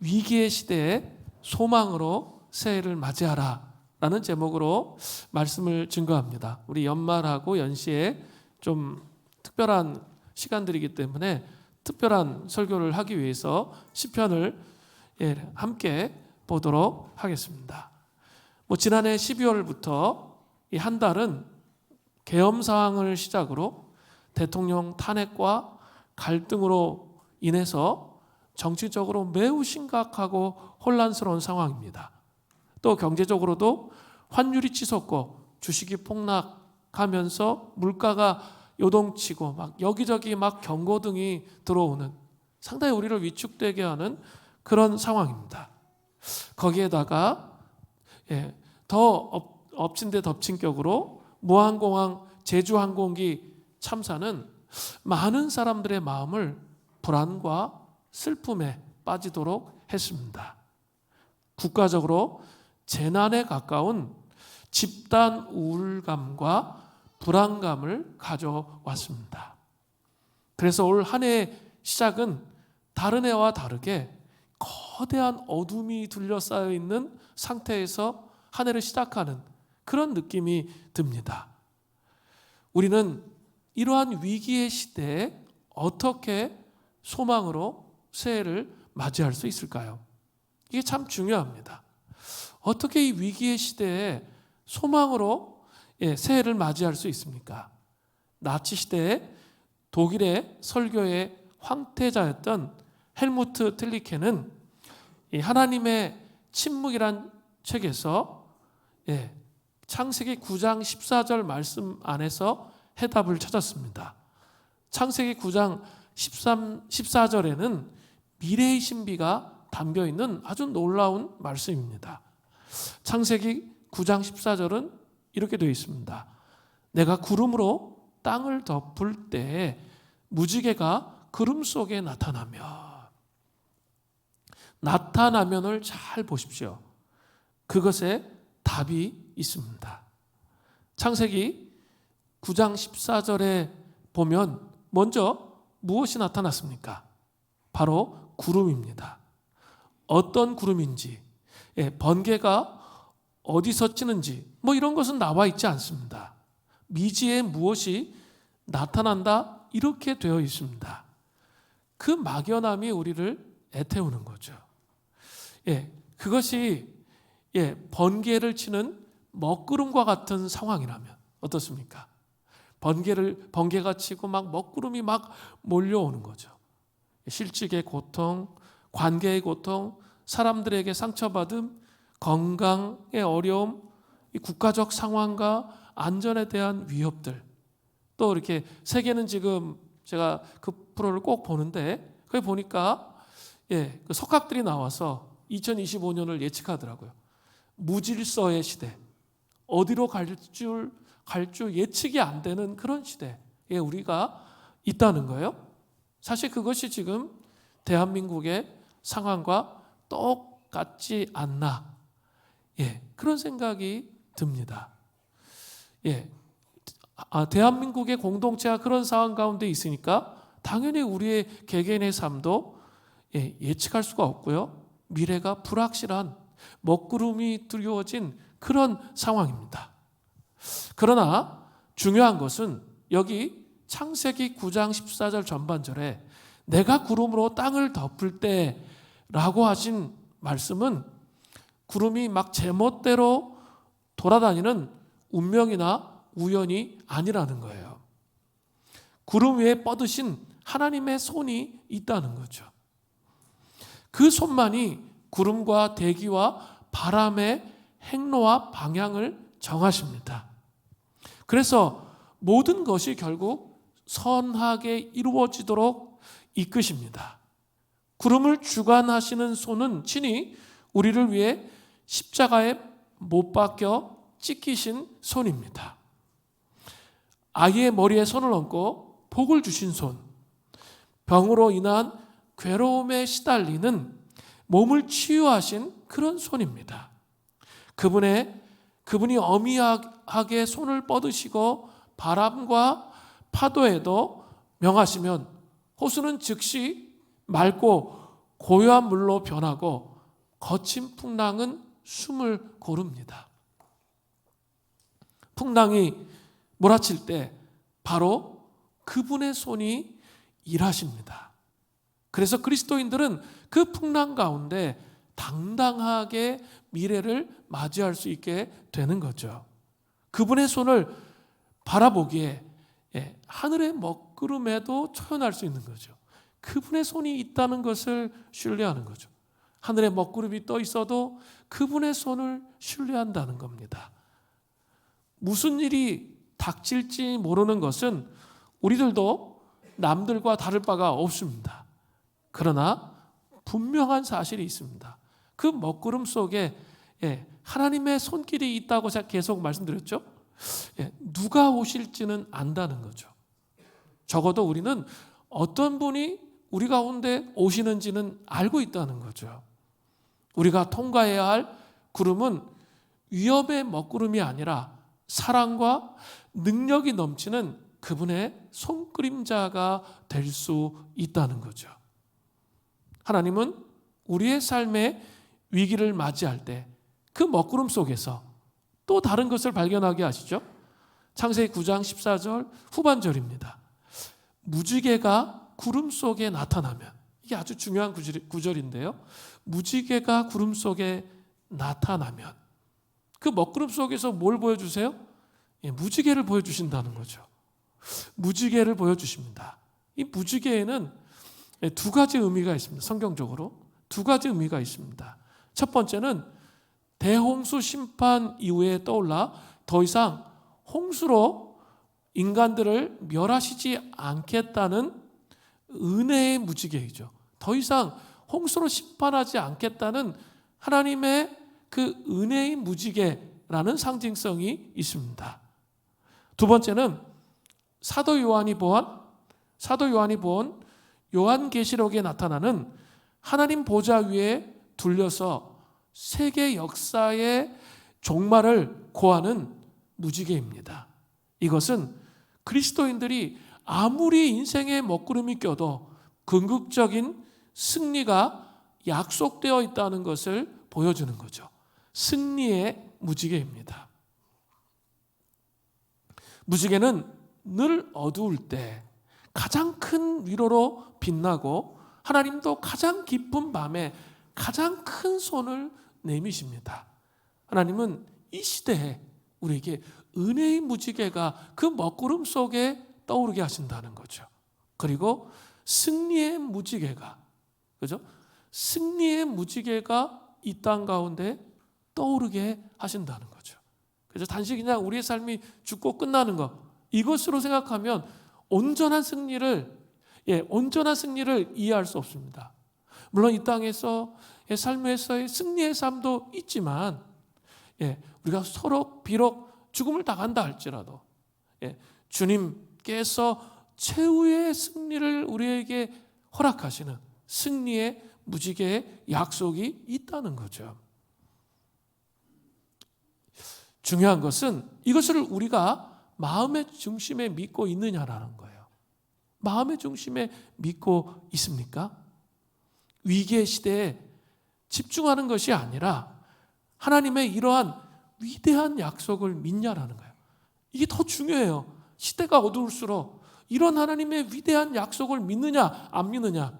위기의 시대에 소망으로 새해를 맞이하라 라는 제목으로 말씀을 증거합니다. 우리 연말하고 연시에 좀 특별한 시간들이기 때문에 특별한 설교를 하기 위해서 시편을 함께 보도록 하겠습니다. 지난해 12월부터 이 한 달은 계엄 상황을 시작으로 대통령 탄핵과 갈등으로 인해서 정치적으로 매우 심각하고 혼란스러운 상황입니다. 또 경제적으로도 환율이 치솟고 주식이 폭락하면서 물가가 요동치고 막 여기저기 막 경고등이 들어오는 상당히 우리를 위축되게 하는 그런 상황입니다. 거기에다가 더 엎친 데 덮친 격으로 무한공항 제주항공기 참사는 많은 사람들의 마음을 불안과 슬픔에 빠지도록 했습니다. 국가적으로 재난에 가까운 집단 우울감과 불안감을 가져왔습니다. 그래서 올 한 해의 시작은 다른 해와 다르게 거대한 어둠이 둘러싸여 있는 상태에서 한 해를 시작하는 그런 느낌이 듭니다. 우리는 이러한 위기의 시대에 어떻게 소망으로 새해를 맞이할 수 있을까요? 이게 참 중요합니다. 어떻게 이 위기의 시대에 소망으로 새해를 맞이할 수 있습니까? 나치 시대에 독일의 설교의 황태자였던 헬무트 틸리케는 이 하나님의 침묵이란 책에서 창세기 9장 14절 말씀 안에서 해답을 찾았습니다. 창세기 9장 14절에는 미래의 신비가 담겨있는 아주 놀라운 말씀입니다. 창세기 9장 14절은 이렇게 되어 있습니다. 내가 구름으로 땅을 덮을 때에 무지개가 구름 속에 나타나면을 잘 보십시오. 그것에 답이 있습니다. 창세기 9장 14절에 보면 먼저 무엇이 나타났습니까? 바로 구름입니다. 어떤 구름인지, 번개가 어디서 치는지 이런 것은 나와 있지 않습니다. 미지에 무엇이 나타난다 이렇게 되어 있습니다. 그 막연함이 우리를 애태우는 거죠. 그것이 번개를 치는 먹구름과 같은 상황이라면 어떻습니까? 번개가 치고 막 먹구름이 막 몰려오는 거죠. 실직의 고통, 관계의 고통, 사람들에게 상처받음, 건강의 어려움, 국가적 상황과 안전에 대한 위협들. 또 이렇게 세계는 지금 제가 그 프로를 꼭 보는데 거기 보니까 그 석학들이 나와서 2025년을 예측하더라고요. 무질서의 시대, 어디로 갈 줄 예측이 안 되는 그런 시대에 우리가 있다는 거예요. 사실 그것이 지금 대한민국의 상황과 똑같지 않나, 그런 생각이 듭니다. 대한민국의 공동체가 그런 상황 가운데 있으니까 당연히 우리의 개개인의 삶도 예측할 수가 없고요. 미래가 불확실한 먹구름이 두려워진 그런 상황입니다. 그러나 중요한 것은 여기 창세기 9장 14절 전반절에 내가 구름으로 땅을 덮을 때라고 하신 말씀은 구름이 막 제멋대로 돌아다니는 운명이나 우연이 아니라는 거예요. 구름 위에 뻗으신 하나님의 손이 있다는 거죠. 그 손만이 구름과 대기와 바람의 행로와 방향을 정하십니다. 그래서 모든 것이 결국 선하게 이루어지도록 이끄십니다. 구름을 주관하시는 손은 친히 우리를 위해 십자가에 못 박혀 찢기신 손입니다. 아이의 머리에 손을 얹고 복을 주신 손, 병으로 인한 괴로움에 시달리는 몸을 치유하신 그런 손입니다. 그분이 어미하게 손을 뻗으시고 바람과 파도에도 명하시면 호수는 즉시 맑고 고요한 물로 변하고 거친 풍랑은 숨을 고릅니다. 풍랑이 몰아칠 때 바로 그분의 손이 일하십니다. 그래서 그리스도인들은 그 풍랑 가운데 당당하게 미래를 맞이할 수 있게 되는 거죠. 그분의 손을 바라보기에 하늘의 먹구름에도 초연할 수 있는 거죠. 그분의 손이 있다는 것을 신뢰하는 거죠. 하늘에 먹구름이 떠 있어도 그분의 손을 신뢰한다는 겁니다. 무슨 일이 닥칠지 모르는 것은 우리들도 남들과 다를 바가 없습니다. 그러나 분명한 사실이 있습니다. 그 먹구름 속에 하나님의 손길이 있다고 제가 계속 말씀드렸죠. 누가 오실지는 안다는 거죠. 적어도 우리는 어떤 분이 우리 가운데 오시는지는 알고 있다는 거죠. 우리가 통과해야 할 구름은 위협의 먹구름이 아니라 사랑과 능력이 넘치는 그분의 손그림자가 될 수 있다는 거죠. 하나님은 우리의 삶의 위기를 맞이할 때 그 먹구름 속에서 또 다른 것을 발견하게 하시죠. 창세기 9장 14절 후반절입니다. 무지개가 구름 속에 나타나면, 이게 아주 중요한 구절인데요. 무지개가 구름 속에 나타나면 그 먹구름 속에서 뭘 보여주세요? 무지개를 보여주신다는 거죠. 무지개를 보여주십니다. 이 무지개에는 두 가지 의미가 있습니다. 성경적으로 두 가지 의미가 있습니다. 첫 번째는 대홍수 심판 이후에 떠올라 더 이상 홍수로 인간들을 멸하시지 않겠다는 은혜의 무지개이죠. 더 이상 홍수로 심판하지 않겠다는 하나님의 그 은혜의 무지개라는 상징성이 있습니다. 두 번째는 사도 요한이 본 요한계시록에 나타나는 하나님 보좌 위에 둘려서 세계 역사의 종말을 고하는 무지개입니다. 이것은 그리스도인들이 아무리 인생의 먹구름이 껴도 궁극적인 승리가 약속되어 있다는 것을 보여주는 거죠. 승리의 무지개입니다. 무지개는 늘 어두울 때 가장 큰 위로로 빛나고 하나님도 가장 깊은 밤에 가장 큰 손을 내미십니다. 하나님은 이 시대에 우리에게 은혜의 무지개가 그 먹구름 속에 떠오르게 하신다는 거죠. 그리고 승리의 무지개가, 그죠? 승리의 무지개가 이 땅 가운데 떠오르게 하신다는 거죠. 그래서 단지 그냥 우리의 삶이 죽고 끝나는 것, 이것으로 생각하면 온전한 승리를 이해할 수 없습니다. 물론 이 땅에서 삶에서의 승리의 삶도 있지만 우리가 서로 비록 죽음을 당한다 할지라도 주님께서 최후의 승리를 우리에게 허락하시는 승리의 무지개의 약속이 있다는 거죠. 중요한 것은 이것을 우리가 마음의 중심에 믿고 있느냐라는 거예요. 마음의 중심에 믿고 있습니까? 위기의 시대에 집중하는 것이 아니라 하나님의 이러한 위대한 약속을 믿냐라는 거예요. 이게 더 중요해요. 시대가 어두울수록 이런 하나님의 위대한 약속을 믿느냐 안 믿느냐,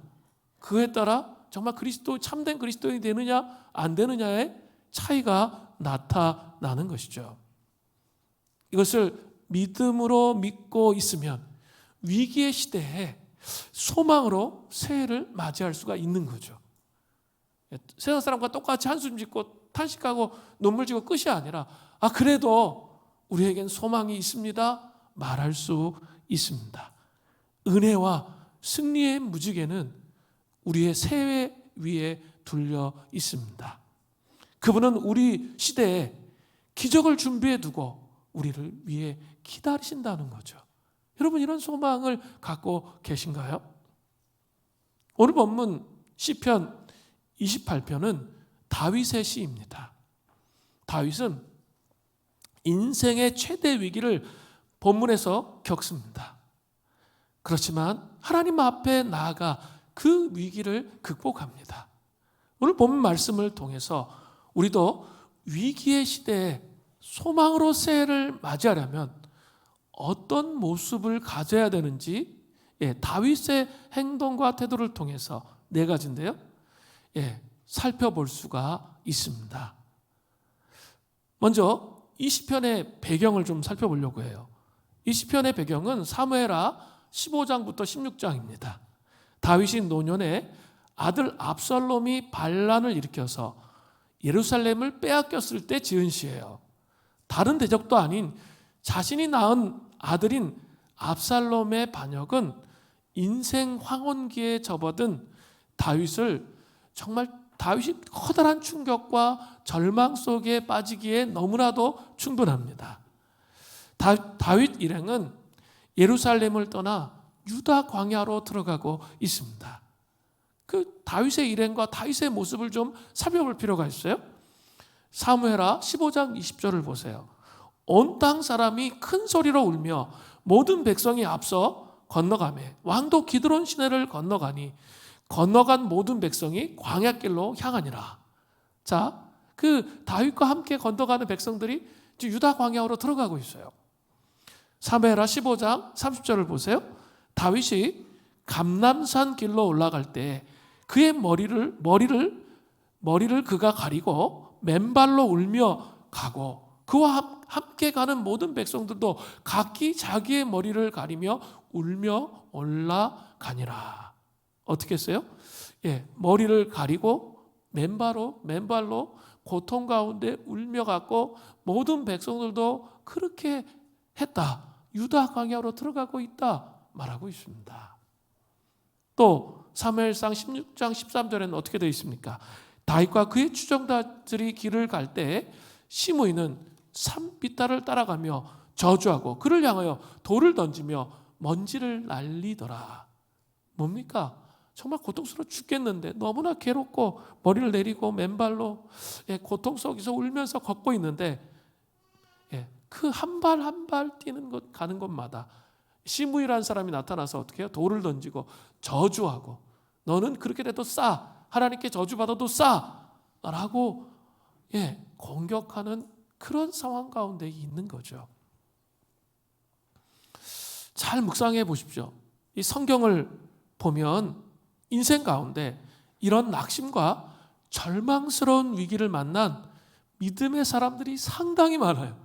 그에 따라 정말 참된 그리스도인이 되느냐 안 되느냐의 차이가 나타나는 것이죠. 이것을 믿음으로 믿고 있으면 위기의 시대에 소망으로 새해를 맞이할 수가 있는 거죠. 세상 사람과 똑같이 한숨 짓고 탄식하고 눈물 지고 끝이 아니라 그래도 우리에겐 소망이 있습니다 말할 수 있습니다. 은혜와 승리의 무지개는 우리의 새해 위에 둘려 있습니다. 그분은 우리 시대에 기적을 준비해 두고 우리를 위해 기다리신다는 거죠. 여러분, 이런 소망을 갖고 계신가요? 오늘 본문 시편 28편은 다윗의 시입니다. 다윗은 인생의 최대 위기를 본문에서 겪습니다. 그렇지만 하나님 앞에 나아가 그 위기를 극복합니다. 오늘 본 말씀을 통해서 우리도 위기의 시대에 소망으로 새해를 맞이하려면 어떤 모습을 가져야 되는지 다윗의 행동과 태도를 통해서 네 가지인데요. 살펴볼 수가 있습니다. 먼저 이 시편의 배경을 좀 살펴보려고 해요. 이 시편의 배경은 사무엘하 15장부터 16장입니다. 다윗이 노년에 아들 압살롬이 반란을 일으켜서 예루살렘을 빼앗겼을 때 지은 시예요. 다른 대적도 아닌 자신이 낳은 아들인 압살롬의 반역은 인생 황혼기에 접어든 다윗을 정말 다윗이 커다란 충격과 절망 속에 빠지기에 너무나도 충분합니다. 다윗 일행은 예루살렘을 떠나 유다 광야로 들어가고 있습니다. 그 다윗의 일행과 다윗의 모습을 좀 살펴볼 필요가 있어요. 사무엘하 15장 20절을 보세요. 온 땅 사람이 큰 소리로 울며 모든 백성이 앞서 건너가매 왕도 기드론 시내를 건너가니 건너간 모든 백성이 광야길로 향하니라. 자, 그 다윗과 함께 건너가는 백성들이 유다 광야로 들어가고 있어요. 사무엘하 15장 30절을 보세요. 다윗이 감람산 길로 올라갈 때 그의 머리를 그가 가리고 맨발로 울며 가고 그와 함께 가는 모든 백성들도 각기 자기의 머리를 가리며 울며 올라가니라. 어떻게 했어요? 머리를 가리고 맨발로 고통 가운데 울며 갔고 모든 백성들도 그렇게 했다. 유다 광야로 들어가고 있다 말하고 있습니다. 또 사무엘상 16장 13절에는 어떻게 되어 있습니까? 다윗과 그의 추종자들이 길을 갈 때 시므이는 산비탈을 따라가며 저주하고 그를 향하여 돌을 던지며 먼지를 날리더라. 뭡니까? 정말 고통스러워 죽겠는데 너무나 괴롭고 머리를 내리고 맨발로 고통 속에서 울면서 걷고 있는데 그 한 발 한 발 뛰는 것 가는 곳마다 시므이라는 사람이 나타나서 어떻게 해요? 돌을 던지고 저주하고 너는 그렇게 돼도 싸 하나님께 저주받아도 싸 라고 공격하는 그런 상황 가운데 있는 거죠. 잘 묵상해 보십시오. 이 성경을 보면 인생 가운데 이런 낙심과 절망스러운 위기를 만난 믿음의 사람들이 상당히 많아요.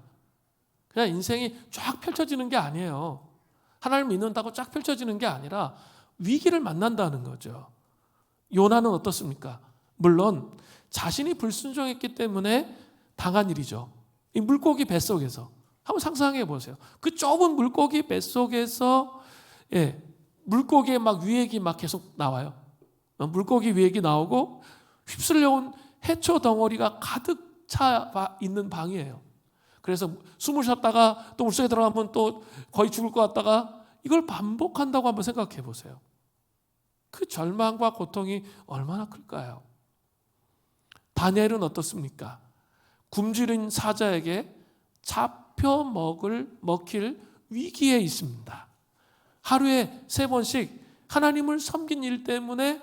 그냥 인생이 쫙 펼쳐지는 게 아니에요. 하나님을 믿는다고 쫙 펼쳐지는 게 아니라 위기를 만난다는 거죠. 요나는 어떻습니까? 물론 자신이 불순종했기 때문에 당한 일이죠. 이 물고기 뱃속에서 한번 상상해 보세요. 그 좁은 물고기 뱃속에서 물고기의 막 위액이 막 계속 나와요. 물고기 위액이 나오고 휩쓸려온 해초 덩어리가 가득 차 있는 방이에요. 그래서 숨을 쉬었다가 또 물속에 들어가면 또 거의 죽을 것 같다가 이걸 반복한다고 한번 생각해 보세요. 그 절망과 고통이 얼마나 클까요? 다니엘은 어떻습니까? 굶주린 사자에게 잡혀 먹힐 위기에 있습니다. 하루에 3번씩 하나님을 섬긴 일 때문에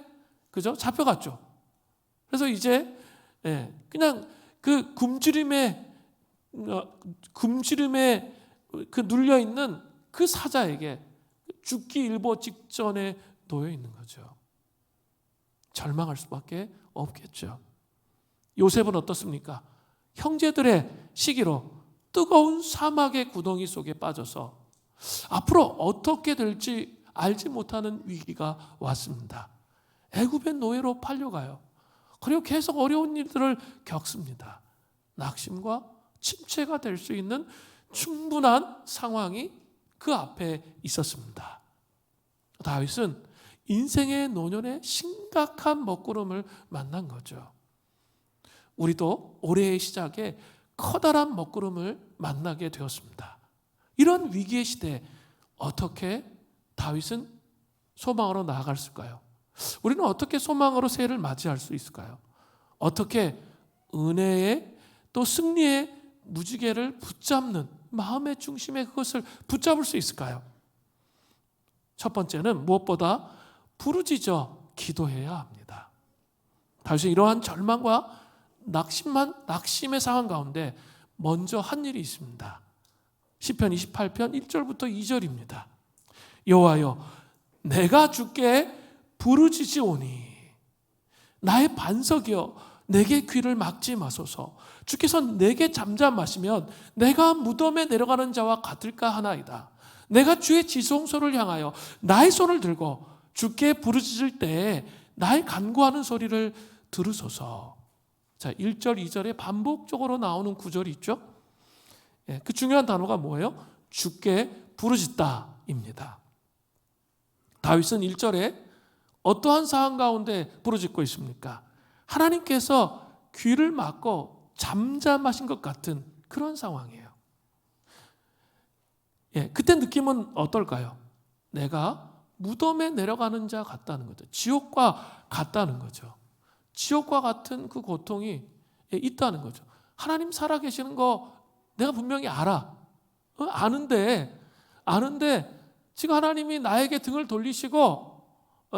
그죠? 잡혀갔죠. 그래서 이제 그냥 그 굶주림에 그 눌려 있는 그 사자에게 죽기 일보 직전에 놓여 있는 거죠. 절망할 수밖에 없겠죠. 요셉은 어떻습니까? 형제들의 시기로 뜨거운 사막의 구덩이 속에 빠져서 앞으로 어떻게 될지 알지 못하는 위기가 왔습니다. 애굽의 노예로 팔려가요. 그리고 계속 어려운 일들을 겪습니다. 낙심과 침체가 될 수 있는 충분한 상황이 그 앞에 있었습니다. 다윗은 인생의 노년에 심각한 먹구름을 만난 거죠. 우리도 올해의 시작에 커다란 먹구름을 만나게 되었습니다. 이런 위기의 시대에 어떻게 다윗은 소망으로 나아갈 수 있을까요? 우리는 어떻게 소망으로 새해를 맞이할 수 있을까요? 어떻게 은혜의 또 승리의 무지개를 붙잡는 마음의 중심에 그것을 붙잡을 수 있을까요? 첫 번째는 무엇보다 부르짖어 기도해야 합니다. 다윗은 이러한 절망과 낙심의 상황 가운데 먼저 한 일이 있습니다. 시편 28편 1절부터 2절입니다. 여호와여, 내가 주께 부르짖으오니 나의 반석이여, 내게 귀를 막지 마소서. 주께서 내게 잠잠하시면 내가 무덤에 내려가는 자와 같을까 하나이다. 내가 주의 지성소를 향하여 나의 손을 들고 주께 부르짖을 때에 나의 간구하는 소리를 들으소서. 자, 1절, 2절에 반복적으로 나오는 구절이 있죠. 그 중요한 단어가 뭐예요? 주께 부르짖다입니다. 다윗은 1절에 어떠한 상황 가운데 부르짖고 있습니까? 하나님께서 귀를 막고 잠잠하신 것 같은 그런 상황이에요. 그때 느낌은 어떨까요? 내가 무덤에 내려가는 자 같다는 거죠. 지옥과 같다는 거죠. 지옥과 같은 그 고통이 있다는 거죠. 하나님 살아계시는 거 내가 분명히 알아. 아는데 지금 하나님이 나에게 등을 돌리시고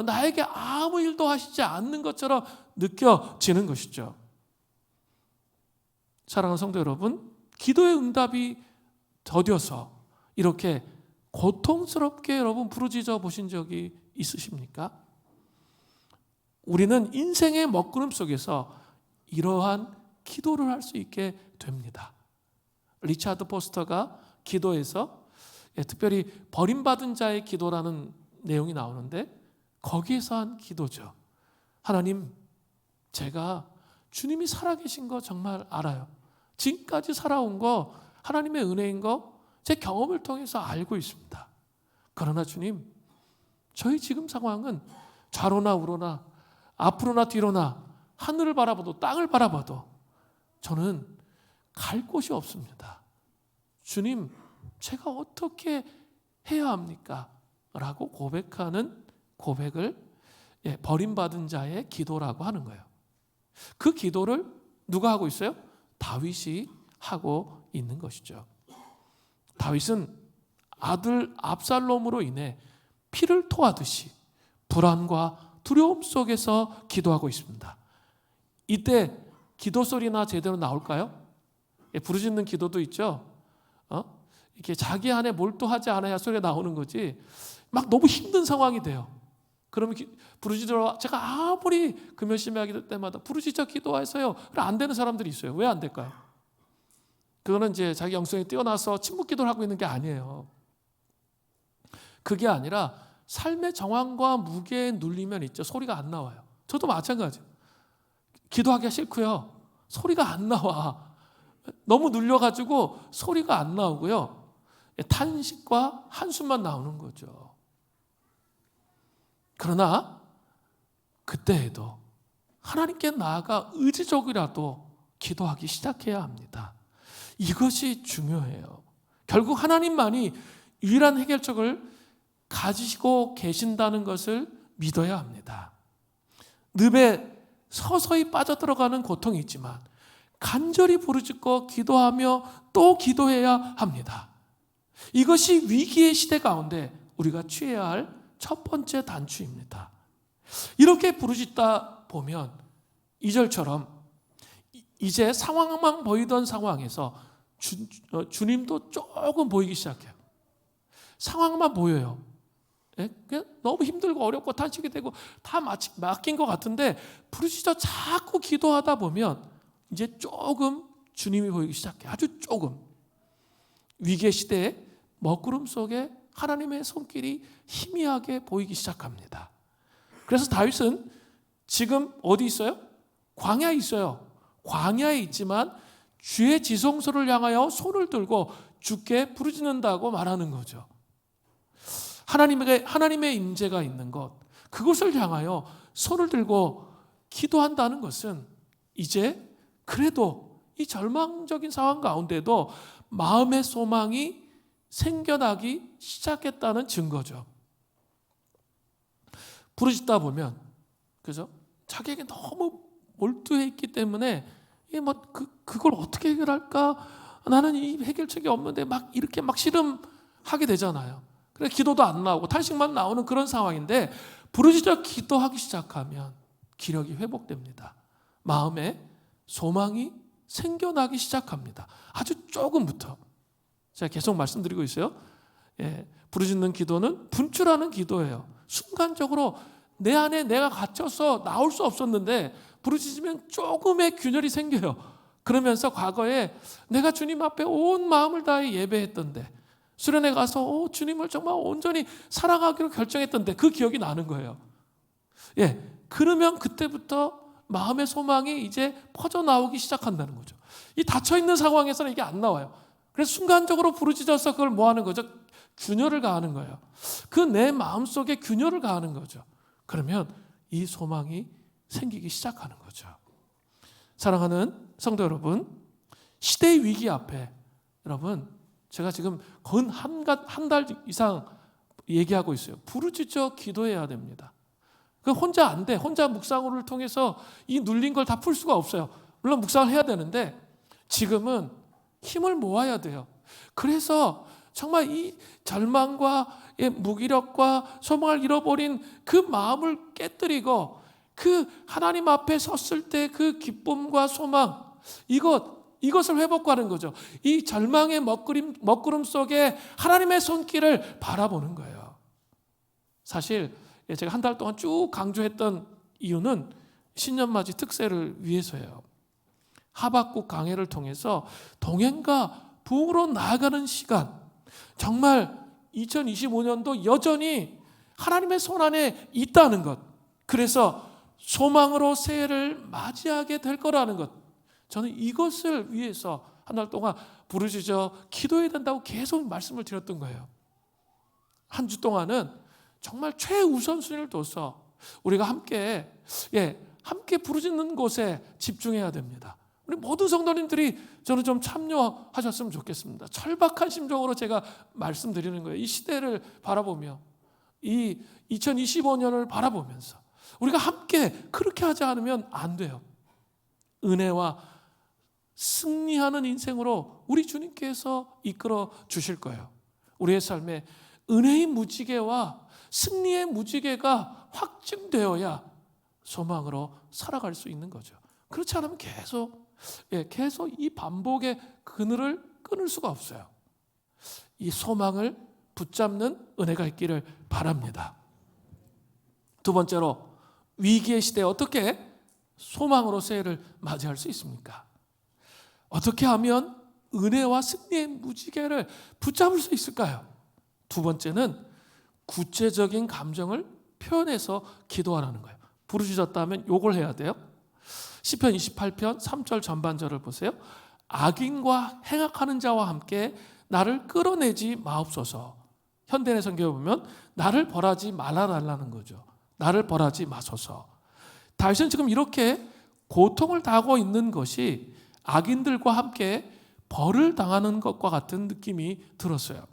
나에게 아무 일도 하시지 않는 것처럼 느껴지는 것이죠. 사랑하는 성도 여러분, 기도의 응답이 더뎌서 이렇게 고통스럽게 여러분 부르짖어 보신 적이 있으십니까? 우리는 인생의 먹구름 속에서 이러한 기도를 할 수 있게 됩니다. 리차드 포스터가 기도에서 특별히 버림받은 자의 기도라는 내용이 나오는데 거기에서 한 기도죠. 하나님, 제가 주님이 살아계신 거 정말 알아요. 지금까지 살아온 거 하나님의 은혜인 거 제 경험을 통해서 알고 있습니다. 그러나 주님, 저희 지금 상황은 좌로나 우로나 앞으로나 뒤로나 하늘을 바라봐도 땅을 바라봐도 저는 갈 곳이 없습니다. 주님, 제가 어떻게 해야 합니까? 라고 고백하는 고백을 버림받은 자의 기도라고 하는 거예요. 그 기도를 누가 하고 있어요? 다윗이 하고 있는 것이죠. 다윗은 아들 압살롬으로 인해 피를 토하듯이 불안과 두려움 속에서 기도하고 있습니다. 이때 기도 소리나 제대로 나올까요? 부르짖는 기도도 있죠. 이렇게 자기 안에 몰두하지 않아야 소리가 나오는 거지. 막 너무 힘든 상황이 돼요. 그러면 부르짖으러 제가 아무리 금요심에 하기 때마다 부르짖어 기도해서요. 안 되는 사람들이 있어요. 왜 안 될까요? 그거는 이제 자기 영성이 뛰어나서 침묵 기도를 하고 있는 게 아니에요. 그게 아니라 삶의 정황과 무게에 눌리면 있죠. 소리가 안 나와요. 저도 마찬가지예요. 기도하기가 싫고요. 소리가 안 나와. 너무 눌려가지고 소리가 안 나오고요. 탄식과 한숨만 나오는 거죠. 그러나 그때에도 하나님께 나아가 의지적이라도 기도하기 시작해야 합니다. 이것이 중요해요. 결국 하나님만이 유일한 해결책을 가지시고 계신다는 것을 믿어야 합니다. 늪에 서서히 빠져들어가는 고통이 있지만 간절히 부르짖고 기도하며 또 기도해야 합니다. 이것이 위기의 시대 가운데 우리가 취해야 할 첫 번째 단추입니다. 이렇게 부르짖다 보면 2절처럼 이제 상황만 보이던 상황에서 주님도 조금 보이기 시작해요. 상황만 보여요. 너무 힘들고 어렵고 탄식이 되고 다 맡긴 것 같은데 부르짖어 자꾸 기도하다 보면 이제 조금 주님이 보이기 시작해요. 아주 조금. 위기의 시대에 먹구름 속에 하나님의 손길이 희미하게 보이기 시작합니다. 그래서 다윗은 지금 어디 있어요? 광야에 있어요. 광야에 있지만 주의 지성소를 향하여 손을 들고 주께 부르짖는다고 말하는 거죠. 하나님의 임재가 있는 것, 그것을 향하여 손을 들고 기도한다는 것은 이제 그래도 이 절망적인 상황 가운데도 마음의 소망이 생겨나기 시작했다는 증거죠. 부르짖다 보면, 그죠? 자기에게 너무 몰두해 있기 때문에 그걸 어떻게 해결할까? 나는 이 해결책이 없는데 이렇게 씨름하게 되잖아요. 그래 기도도 안 나오고 탄식만 나오는 그런 상황인데 부르짖어 기도하기 시작하면 기력이 회복됩니다. 마음에 소망이 생겨나기 시작합니다. 아주 조금부터. 제가 계속 말씀드리고 있어요. 부르짖는 기도는 분출하는 기도예요. 순간적으로 내 안에 내가 갇혀서 나올 수 없었는데 부르짖으면 조금의 균열이 생겨요. 그러면서 과거에 내가 주님 앞에 온 마음을 다해 예배했던데, 수련회 가서 주님을 정말 온전히 사랑하기로 결정했던데 그 기억이 나는 거예요. 그러면 그때부터 마음의 소망이 이제 퍼져나오기 시작한다는 거죠. 이 닫혀있는 상황에서는 이게 안 나와요. 그래서 순간적으로 부르짖어서 그걸 뭐 하는 거죠? 균열을 가하는 거예요. 그 내 마음속에 균열을 가하는 거죠. 그러면 이 소망이 생기기 시작하는 거죠. 사랑하는 성도 여러분, 시대의 위기 앞에 여러분, 제가 지금 거의 한 달 이상 얘기하고 있어요. 부르짖어 기도해야 됩니다. 그 혼자 안 돼. 혼자 묵상을 통해서 이 눌린 걸 다 풀 수가 없어요. 물론 묵상을 해야 되는데 지금은 힘을 모아야 돼요. 그래서 정말 이 절망과 무기력과 소망을 잃어버린 그 마음을 깨뜨리고 그 하나님 앞에 섰을 때 그 기쁨과 소망, 이것을 회복하는 거죠. 이 절망의 먹구름 속에 하나님의 손길을 바라보는 거예요. 사실 제가 한 달 동안 쭉 강조했던 이유는 신년맞이 특세를 위해서예요. 하박국 강해를 통해서 동행과 부흥으로 나아가는 시간, 정말 2025년도 여전히 하나님의 손 안에 있다는 것, 그래서 소망으로 새해를 맞이하게 될 거라는 것, 저는 이것을 위해서 한 달 동안 부르짖어 기도해야 된다고 계속 말씀을 드렸던 거예요. 한 주 동안은 정말 최우선순위를 둬서 우리가 함께 부르짖는 곳에 집중해야 됩니다. 우리 모든 성도님들이 저는 좀 참여하셨으면 좋겠습니다. 철박한 심정으로 제가 말씀드리는 거예요. 이 시대를 바라보며 이 2025년을 바라보면서 우리가 함께 그렇게 하지 않으면 안 돼요. 은혜와 승리하는 인생으로 우리 주님께서 이끌어 주실 거예요. 우리의 삶에 은혜의 무지개와 승리의 무지개가 확증되어야 소망으로 살아갈 수 있는 거죠. 그렇지 않으면 계속 이 반복의 그늘을 끊을 수가 없어요. 이 소망을 붙잡는 은혜가 있기를 바랍니다. 두 번째로, 위기의 시대에 어떻게 소망으로 새해를 맞이할 수 있습니까? 어떻게 하면 은혜와 승리의 무지개를 붙잡을 수 있을까요? 두 번째는 구체적인 감정을 표현해서 기도하라는 거예요. 부르짖었다 하면 요걸 해야 돼요. 시편 28편 3절 전반절을 보세요. 악인과 행악하는 자와 함께 나를 끌어내지 마옵소서. 현대인의 성경에 보면 나를 벌하지 말아달라는 거죠. 나를 벌하지 마소서. 다윗은 지금 이렇게 고통을 당하고 있는 것이 악인들과 함께 벌을 당하는 것과 같은 느낌이 들었어요.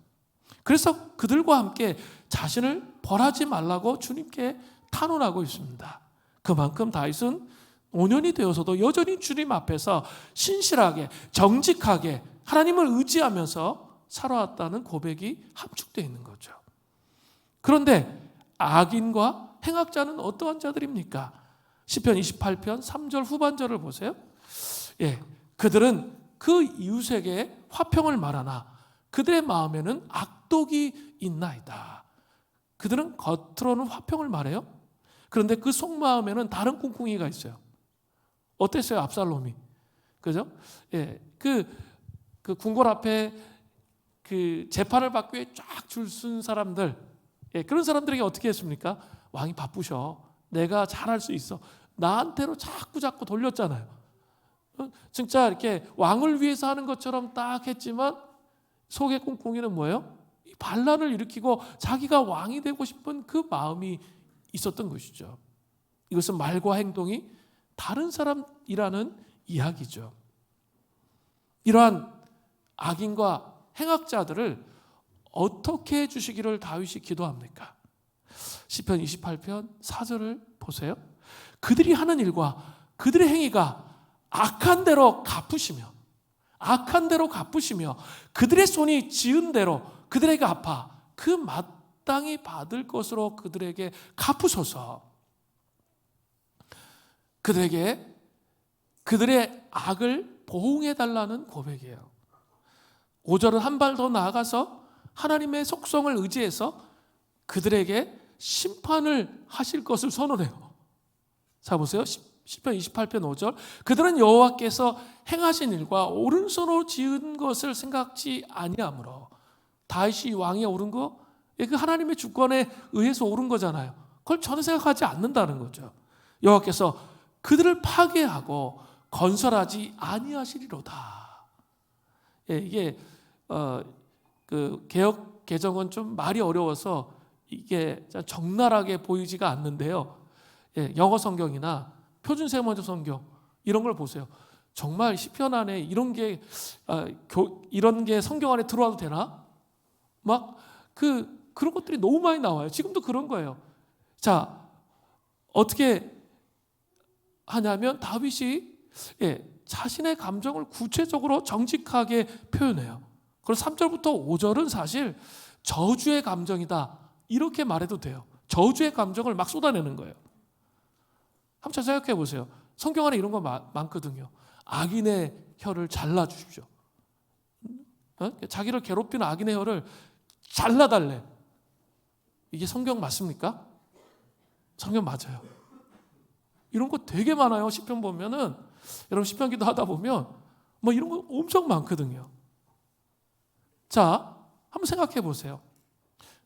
그래서 그들과 함께 자신을 벌하지 말라고 주님께 탄원하고 있습니다. 그만큼 다윗은 5년이 되어서도 여전히 주님 앞에서 신실하게 정직하게 하나님을 의지하면서 살아왔다는 고백이 함축되어 있는 거죠. 그런데 악인과 행악자는 어떠한 자들입니까? 시편 28편 3절 후반절을 보세요. 그들은 그 이웃에게 화평을 말하나 그들의 마음에는 악독이 있나이다. 그들은 겉으로는 화평을 말해요. 그런데 그 속마음에는 다른 꿍꿍이가 있어요. 어땠어요? 압살롬이. 그죠? 그 궁궐 앞에 그 재판을 받기 위해 쫙 줄 쓴 사람들, 그런 사람들에게 어떻게 했습니까? 왕이 바쁘셔. 내가 잘할 수 있어. 나한테로 자꾸 돌렸잖아요. 진짜 이렇게 왕을 위해서 하는 것처럼 딱 했지만 속의 꿍꿍이는 뭐예요? 반란을 일으키고 자기가 왕이 되고 싶은 그 마음이 있었던 것이죠. 이것은 말과 행동이 다른 사람이라는 이야기죠. 이러한 악인과 행악자들을 어떻게 해주시기를 다윗이 기도합니까? 시편 28편 4절을 보세요. 그들이 하는 일과 그들의 행위가 악한 대로 갚으시며 그들의 손이 지은 대로 그들에게 아파 그 마땅히 받을 것으로 그들에게 갚으소서. 그들에게 그들의 악을 보응해달라는 고백이에요. 5절은 한 발 더 나아가서 하나님의 속성을 의지해서 그들에게 심판을 하실 것을 선언해요. 자 보세요. 시편 28편 5절. 그들은 여호와께서 행하신 일과 오른손으로 지은 것을 생각지 아니하므로. 다윗이 왕에 오른 거, 그 하나님의 주권에 의해서 오른 거잖아요. 그걸 전혀 생각하지 않는다는 거죠. 여호와께서 그들을 파괴하고 건설하지 아니하시리로다. 예, 이게 그 개역 개정은 좀 말이 어려워서 이게 적나라하게 보이지가 않는데요. 예, 영어 성경이나 표준 세번역 성경 이런 걸 보세요. 정말 시편 안에 이런 게 성경 안에 들어와도 되나? 막 그런 것들이 너무 많이 나와요. 지금도 그런 거예요. 자, 어떻게 하냐면 다윗이 자신의 감정을 구체적으로 정직하게 표현해요. 그리고 3절부터 5절은 사실 저주의 감정이다 이렇게 말해도 돼요. 저주의 감정을 막 쏟아내는 거예요. 한번 생각해 보세요. 성경 안에 이런 거 많거든요. 악인의 혀를 잘라주십시오. 자기를 괴롭히는 악인의 혀를 잘라달래. 이게 성경 맞습니까? 성경 맞아요. 이런 거 되게 많아요. 시편 보면은 여러분 시편 기도하다 보면 뭐 이런 거 엄청 많거든요. 자, 한번 생각해 보세요.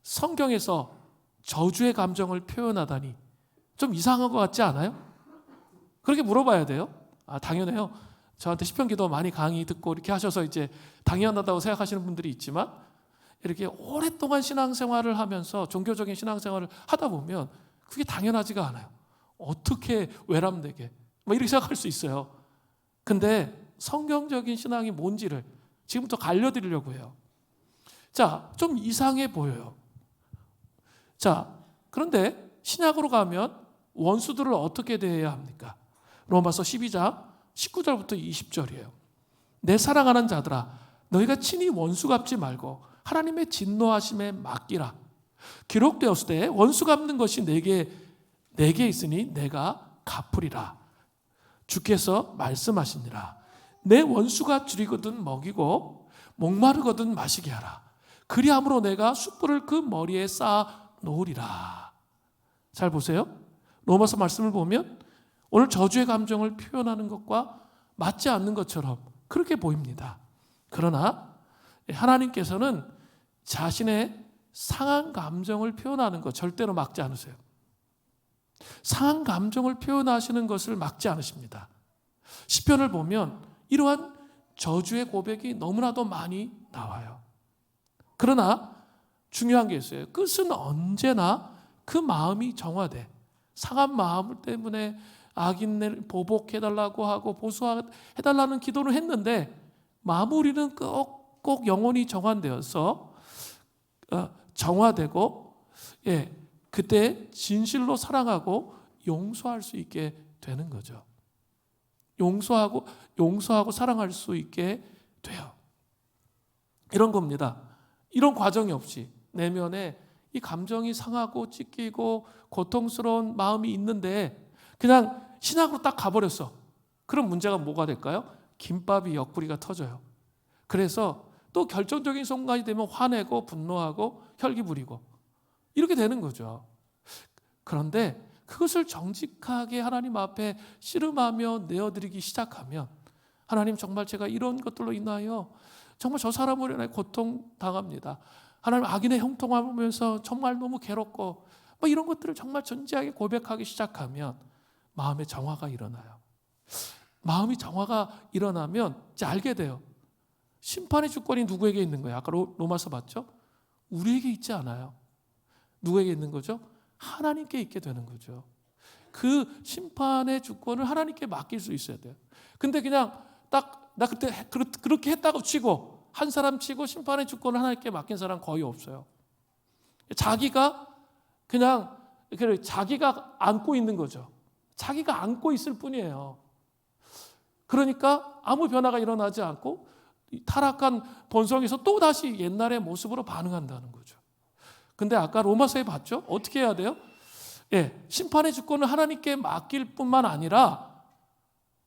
성경에서 저주의 감정을 표현하다니 좀 이상한 것 같지 않아요? 그렇게 물어봐야 돼요. 당연해요. 저한테 시편 기도 많이 강의 듣고 이렇게 하셔서 이제 당연하다고 생각하시는 분들이 있지만 이렇게 오랫동안 신앙생활을 하면서 종교적인 신앙생활을 하다 보면 그게 당연하지가 않아요. 어떻게 외람되게 뭐 이렇게 생각할 수 있어요. 근데 성경적인 신앙이 뭔지를 지금부터 알려드리려고 해요. 자, 좀 이상해 보여요. 자, 그런데 신약으로 가면 원수들을 어떻게 대해야 합니까? 로마서 12장 19절부터 20절이에요. 내 사랑하는 자들아, 너희가 친히 원수 갚지 말고 하나님의 진노하심에 맡기라. 기록되었을 때 원수 갚는 것이 내게 있으니 내가 갚으리라. 주께서 말씀하시니라. 내 원수가 줄이거든 먹이고 목마르거든 마시게 하라. 그리함으로 내가 숯불을 그 머리에 쌓아 놓으리라. 잘 보세요. 로마서 말씀을 보면 오늘 저주의 감정을 표현하는 것과 맞지 않는 것처럼 그렇게 보입니다. 그러나 하나님께서는 자신의 상한 감정을 표현하는 것 절대로 막지 않으세요. 상한 감정을 표현하시는 것을 막지 않으십니다. 시편을 보면 이러한 저주의 고백이 너무나도 많이 나와요. 그러나 중요한 게 있어요. 끝은 언제나 그 마음이 정화돼. 상한 마음 때문에 악인을 보복해달라고 하고 보수해달라는 기도를 했는데 마무리는 꼭 영혼이 정화되어서 정화되고 그때 진실로 사랑하고 용서할 수 있게 되는 거죠. 용서하고 사랑할 수 있게 돼요. 이런 겁니다. 이런 과정이 없이 내면에 이 감정이 상하고 찢기고 고통스러운 마음이 있는데 그냥 신학으로 딱 가버렸어. 그럼 문제가 뭐가 될까요? 김밥이 옆구리가 터져요. 그래서 또 결정적인 순간이 되면 화내고 분노하고 혈기 부리고 이렇게 되는 거죠. 그런데 그것을 정직하게 하나님 앞에 씨름하며 내어드리기 시작하면 하나님 정말 제가 이런 것들로 인하여 정말 저 사람으로 인하여 고통당합니다. 하나님 악인의 형통하면서 정말 너무 괴롭고 뭐 이런 것들을 정말 진지하게 고백하기 시작하면 마음의 정화가 일어나요. 마음이 정화가 일어나면 이제 알게 돼요. 심판의 주권이 누구에게 있는 거예요? 아까 로마서 봤죠? 우리에게 있지 않아요. 누구에게 있는 거죠? 하나님께 있게 되는 거죠. 그 심판의 주권을 하나님께 맡길 수 있어야 돼요. 근데 그냥 나 그때 그렇게 했다고 치고 한 사람 치고 심판의 주권을 하나님께 맡긴 사람 거의 없어요. 자기가 안고 있는 거죠. 자기가 안고 있을 뿐이에요. 그러니까 아무 변화가 일어나지 않고 타락한 본성에서 또 다시 옛날의 모습으로 반응한다는 거죠. 근데 아까 로마서에 봤죠? 어떻게 해야 돼요? 심판의 주권을 하나님께 맡길 뿐만 아니라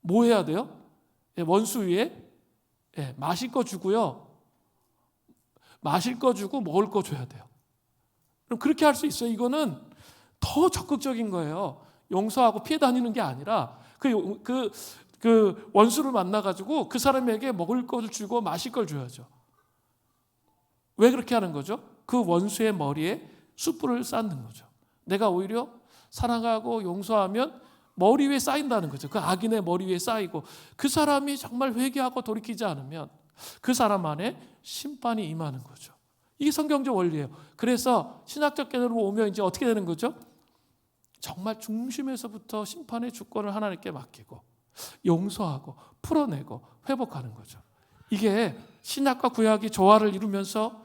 뭐 해야 돼요? 원수 위에 마실 거 주고요. 마실 거 주고 먹을 거 줘야 돼요. 그럼 그렇게 할 수 있어요. 이거는 더 적극적인 거예요. 용서하고 피해 다니는 게 아니라 그 원수를 만나가지고 그 사람에게 먹을 걸 주고 마실 걸 줘야죠. 왜 그렇게 하는 거죠? 그 원수의 머리에 숯불을 쌓는 거죠. 내가 오히려 사랑하고 용서하면 머리 위에 쌓인다는 거죠. 그 악인의 머리 위에 쌓이고 그 사람이 정말 회개하고 돌이키지 않으면 그 사람 안에 심판이 임하는 거죠. 이게 성경적 원리예요. 그래서 신학적 개념으로 오면 이제 어떻게 되는 거죠? 정말 중심에서부터 심판의 주권을 하나님께 맡기고 용서하고 풀어내고 회복하는 거죠. 이게 신약과 구약이 조화를 이루면서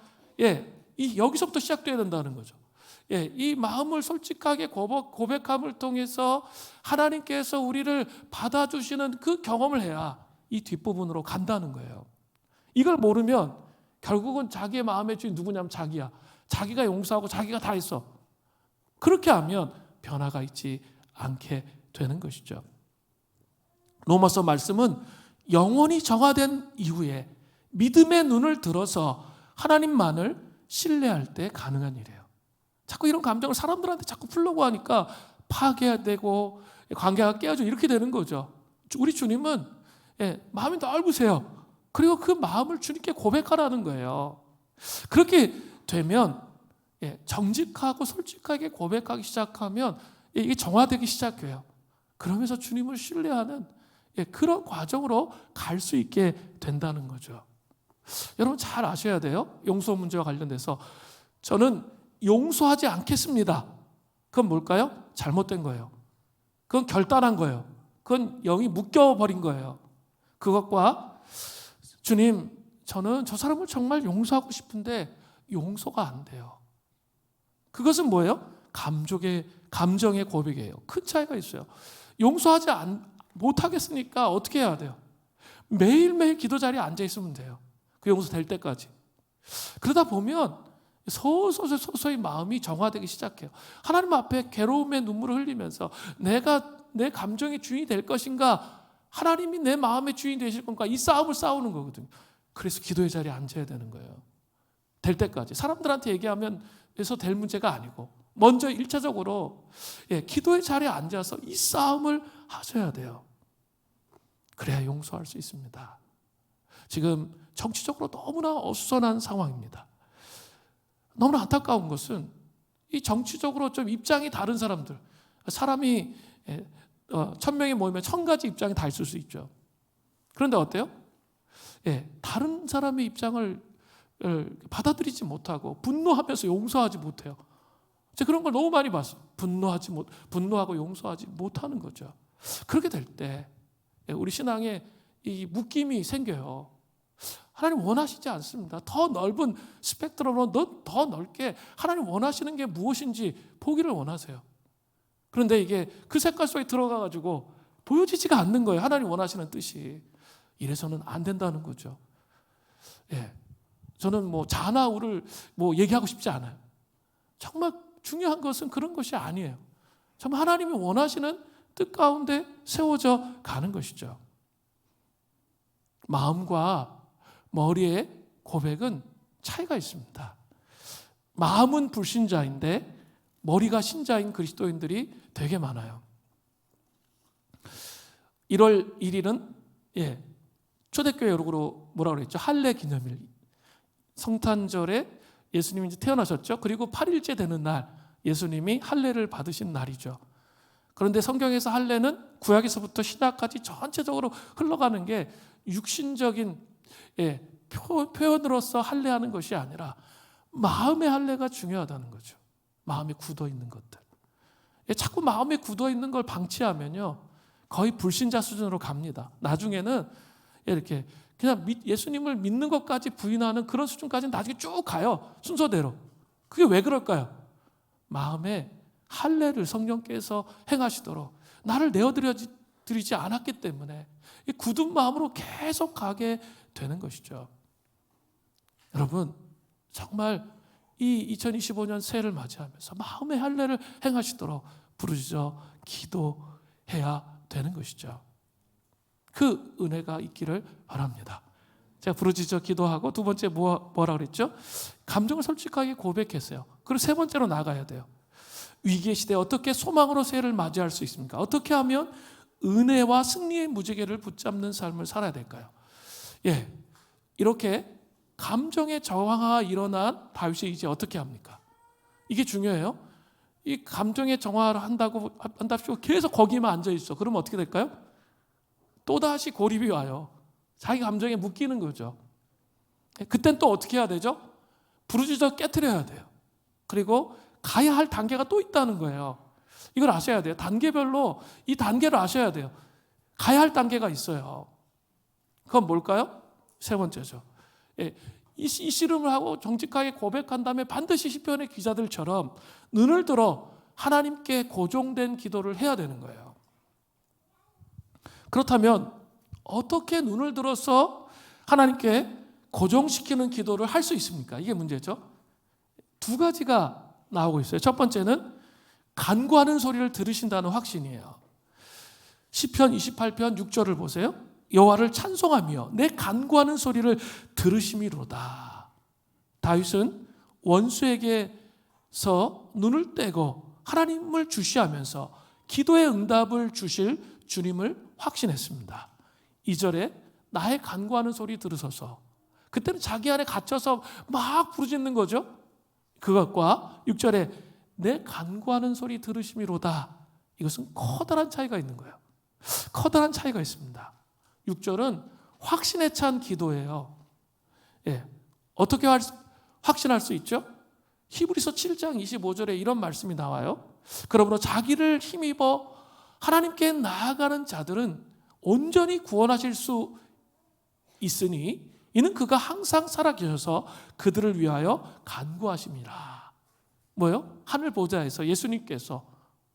여기서부터 시작돼야 된다는 거죠. 이 마음을 솔직하게 고백함을 통해서 하나님께서 우리를 받아주시는 그 경험을 해야 이 뒷부분으로 간다는 거예요. 이걸 모르면 결국은 자기의 마음의 주인 누구냐면 자기야. 자기가 용서하고 자기가 다 했어. 그렇게 하면 변화가 있지 않게 되는 것이죠. 로마서 말씀은 영원히 정화된 이후에 믿음의 눈을 들어서 하나님만을 신뢰할 때 가능한 일이에요. 자꾸 이런 감정을 사람들한테 자꾸 풀려고 하니까 파괴되고 관계가 깨어지고 이렇게 되는 거죠. 우리 주님은 마음이 넓으세요. 그리고 그 마음을 주님께 고백하라는 거예요. 그렇게 되면 정직하고 솔직하게 고백하기 시작하면 이게 정화되기 시작해요. 그러면서 주님을 신뢰하는 그런 과정으로 갈 수 있게 된다는 거죠. 여러분 잘 아셔야 돼요. 용서 문제와 관련돼서 저는 용서하지 않겠습니다. 그건 뭘까요? 잘못된 거예요. 그건 결단한 거예요. 그건 영이 묶여버린 거예요. 그것과 주님, 저는 저 사람을 정말 용서하고 싶은데 용서가 안 돼요. 그것은 뭐예요? 감정의 고백이에요. 큰 차이가 있어요. 용서하지 못하겠으니까 어떻게 해야 돼요? 매일매일 기도 자리에 앉아 있으면 돼요. 그 용서 될 때까지. 그러다 보면 서서히 마음이 정화되기 시작해요. 하나님 앞에 괴로움의 눈물을 흘리면서 내가 내 감정의 주인이 될 것인가, 하나님이 내 마음의 주인이 되실 건가, 이 싸움을 싸우는 거거든요. 그래서 기도의 자리에 앉아야 되는 거예요. 될 때까지. 사람들한테 얘기하면 해서 될 문제가 아니고 먼저 1차적으로 기도의 자리에 앉아서 이 싸움을 하셔야 돼요. 그래야 용서할 수 있습니다. 지금 정치적으로 너무나 어수선한 상황입니다. 너무나 안타까운 것은 이 정치적으로 좀 입장이 다른 사람들, 사람이 1000명이 모이면 1000가지 입장이 다 있을 수 있죠. 그런데 어때요? 다른 사람의 입장을 받아들이지 못하고 분노하면서 용서하지 못해요. 제가 그런 걸 너무 많이 봤어요. 분노하고 용서하지 못하는 거죠. 그렇게 될 때 우리 신앙에 이 묶임이 생겨요. 하나님 원하시지 않습니다. 더 넓은 스펙트럼으로 더 넓게 하나님 원하시는 게 무엇인지 보기를 원하세요. 그런데 이게 그 색깔 속에 들어가가지고 보여지지가 않는 거예요. 하나님 원하시는 뜻이. 이래서는 안 된다는 거죠. 저는 자나우를 얘기하고 싶지 않아요. 정말 중요한 것은 그런 것이 아니에요. 정말 하나님이 원하시는 뜻 가운데 세워져 가는 것이죠. 마음과 머리의 고백은 차이가 있습니다. 마음은 불신자인데 머리가 신자인 그리스도인들이 되게 많아요. 1월 1일은 초대교회 여러분으로 뭐라고 그랬죠? 할례 기념일. 성탄절에 예수님이 태어나셨죠. 그리고 8일째 되는 날 예수님이 할례를 받으신 날이죠. 그런데 성경에서 할례는 구약에서부터 신약까지 전체적으로 흘러가는 게 육신적인 표현으로서 할례하는 것이 아니라 마음의 할례가 중요하다는 거죠. 마음에 굳어 있는 것들. 자꾸 마음에 굳어 있는 걸 방치하면요 거의 불신자 수준으로 갑니다. 나중에는 이렇게 그냥 예수님을 믿는 것까지 부인하는 그런 수준까지는 나중에 쭉 가요. 순서대로. 그게 왜 그럴까요? 마음에 할례를 성령께서 행하시도록 나를 내어드리지 않았기 때문에 이 굳은 마음으로 계속 가게 되는 것이죠. 여러분 정말 이 2025년 새해를 맞이하면서 마음의 할례를 행하시도록 부르짖어 기도해야 되는 것이죠. 그 은혜가 있기를 바랍니다. 제가 부르짖어 기도하고 두 번째 뭐라 그랬죠? 감정을 솔직하게 고백했어요. 그리고 세 번째로 나가야 돼요. 위기의 시대에 어떻게 소망으로 새해를 맞이할 수 있습니까? 어떻게 하면 은혜와 승리의 무지개를 붙잡는 삶을 살아야 될까요? 이렇게 감정의 저항이 일어난 다윗이 이제 어떻게 합니까? 이게 중요해요. 이 감정의 정화를 한답시고 계속 거기만 앉아 있어. 그러면 어떻게 될까요? 또다시 고립이 와요. 자기 감정에 묶이는 거죠. 그땐 또 어떻게 해야 되죠? 부르짖어 깨트려야 돼요. 그리고 가야 할 단계가 또 있다는 거예요. 이걸 아셔야 돼요. 단계별로 이 단계를 아셔야 돼요. 가야 할 단계가 있어요. 그건 뭘까요? 세 번째죠. 이 씨름을 하고 정직하게 고백한 다음에 반드시 시편의 기자들처럼 눈을 들어 하나님께 고정된 기도를 해야 되는 거예요. 그렇다면 어떻게 눈을 들어서 하나님께 고정시키는 기도를 할 수 있습니까? 이게 문제죠. 두 가지가 나오고 있어요. 첫 번째는 간구하는 소리를 들으신다는 확신이에요. 시편 28편 6절을 보세요. 여호와를 찬송하며 내 간구하는 소리를 들으심이로다. 다윗은 원수에게서 눈을 떼고 하나님을 주시하면서 기도의 응답을 주실 주님을 확신했습니다. 2절에 나의 간구하는 소리 들으소서. 그때는 자기 안에 갇혀서 막 부르짖는 거죠. 그것과 6절에 내 간구하는 소리 들으심이로다. 이것은 커다란 차이가 있는 거예요. 커다란 차이가 있습니다. 6절은 확신에 찬 기도예요. 어떻게 확신할 수 있죠? 히브리서 7장 25절에 이런 말씀이 나와요. 그러므로 자기를 힘입어 하나님께 나아가는 자들은 온전히 구원하실 수 있으니 이는 그가 항상 살아계셔서 그들을 위하여 간구하심이라. 뭐요? 하늘 보좌에서 예수님께서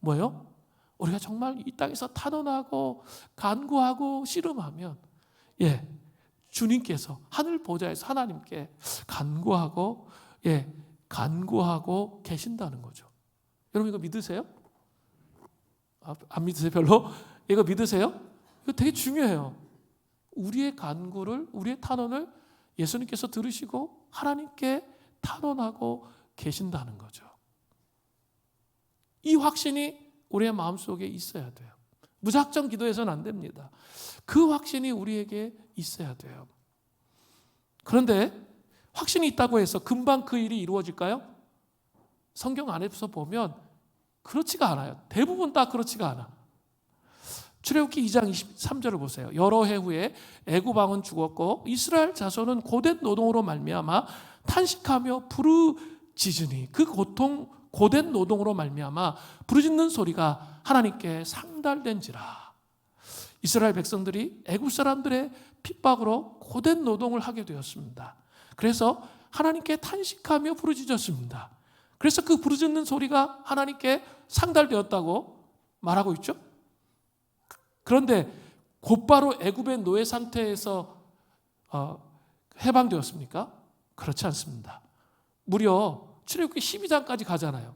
뭐요? 우리가 정말 이 땅에서 탄원하고 간구하고 씨름하면 주님께서 하늘 보좌에서 하나님께 간구하고 간구하고 계신다는 거죠. 여러분 이거 믿으세요? 안 믿으세요 별로? 이거 믿으세요? 이거 되게 중요해요. 우리의 간구를 우리의 탄원을 예수님께서 들으시고 하나님께 탄원하고 계신다는 거죠. 이 확신이 우리의 마음속에 있어야 돼요. 무작정 기도해서는 안 됩니다. 그 확신이 우리에게 있어야 돼요. 그런데 확신이 있다고 해서 금방 그 일이 이루어질까요? 성경 안에서 보면 그렇지가 않아요. 대부분 다 그렇지가 않아. 출애굽기 2장 23절을 보세요. 여러 해 후에 애굽 왕은 죽었고 이스라엘 자손은 고된 노동으로 말미암아 탄식하며 부르짖으니 그 고된 노동으로 말미암아 부르짖는 소리가 하나님께 상달된지라. 이스라엘 백성들이 애굽 사람들의 핍박으로 고된 노동을 하게 되었습니다. 그래서 하나님께 탄식하며 부르짖었습니다. 그래서 그 부르짖는 소리가 하나님께 상달되었다고 말하고 있죠. 그런데 곧바로 애굽의 노예 상태에서 해방되었습니까? 그렇지 않습니다. 무려 출애굽기 12장까지 가잖아요.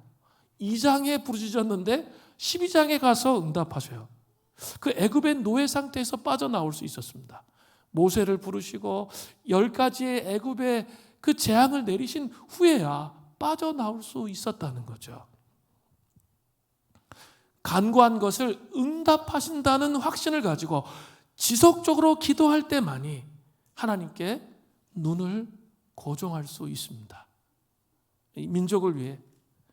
2장에 부르짖었는데 12장에 가서 응답하셔요. 그 애굽의 노예 상태에서 빠져나올 수 있었습니다. 모세를 부르시고 10가지의 애굽의 그 재앙을 내리신 후에야 빠져나올 수 있었다는 거죠. 간구한 것을 응답하신다는 확신을 가지고 지속적으로 기도할 때만이 하나님께 눈을 고정할 수 있습니다. 민족을 위해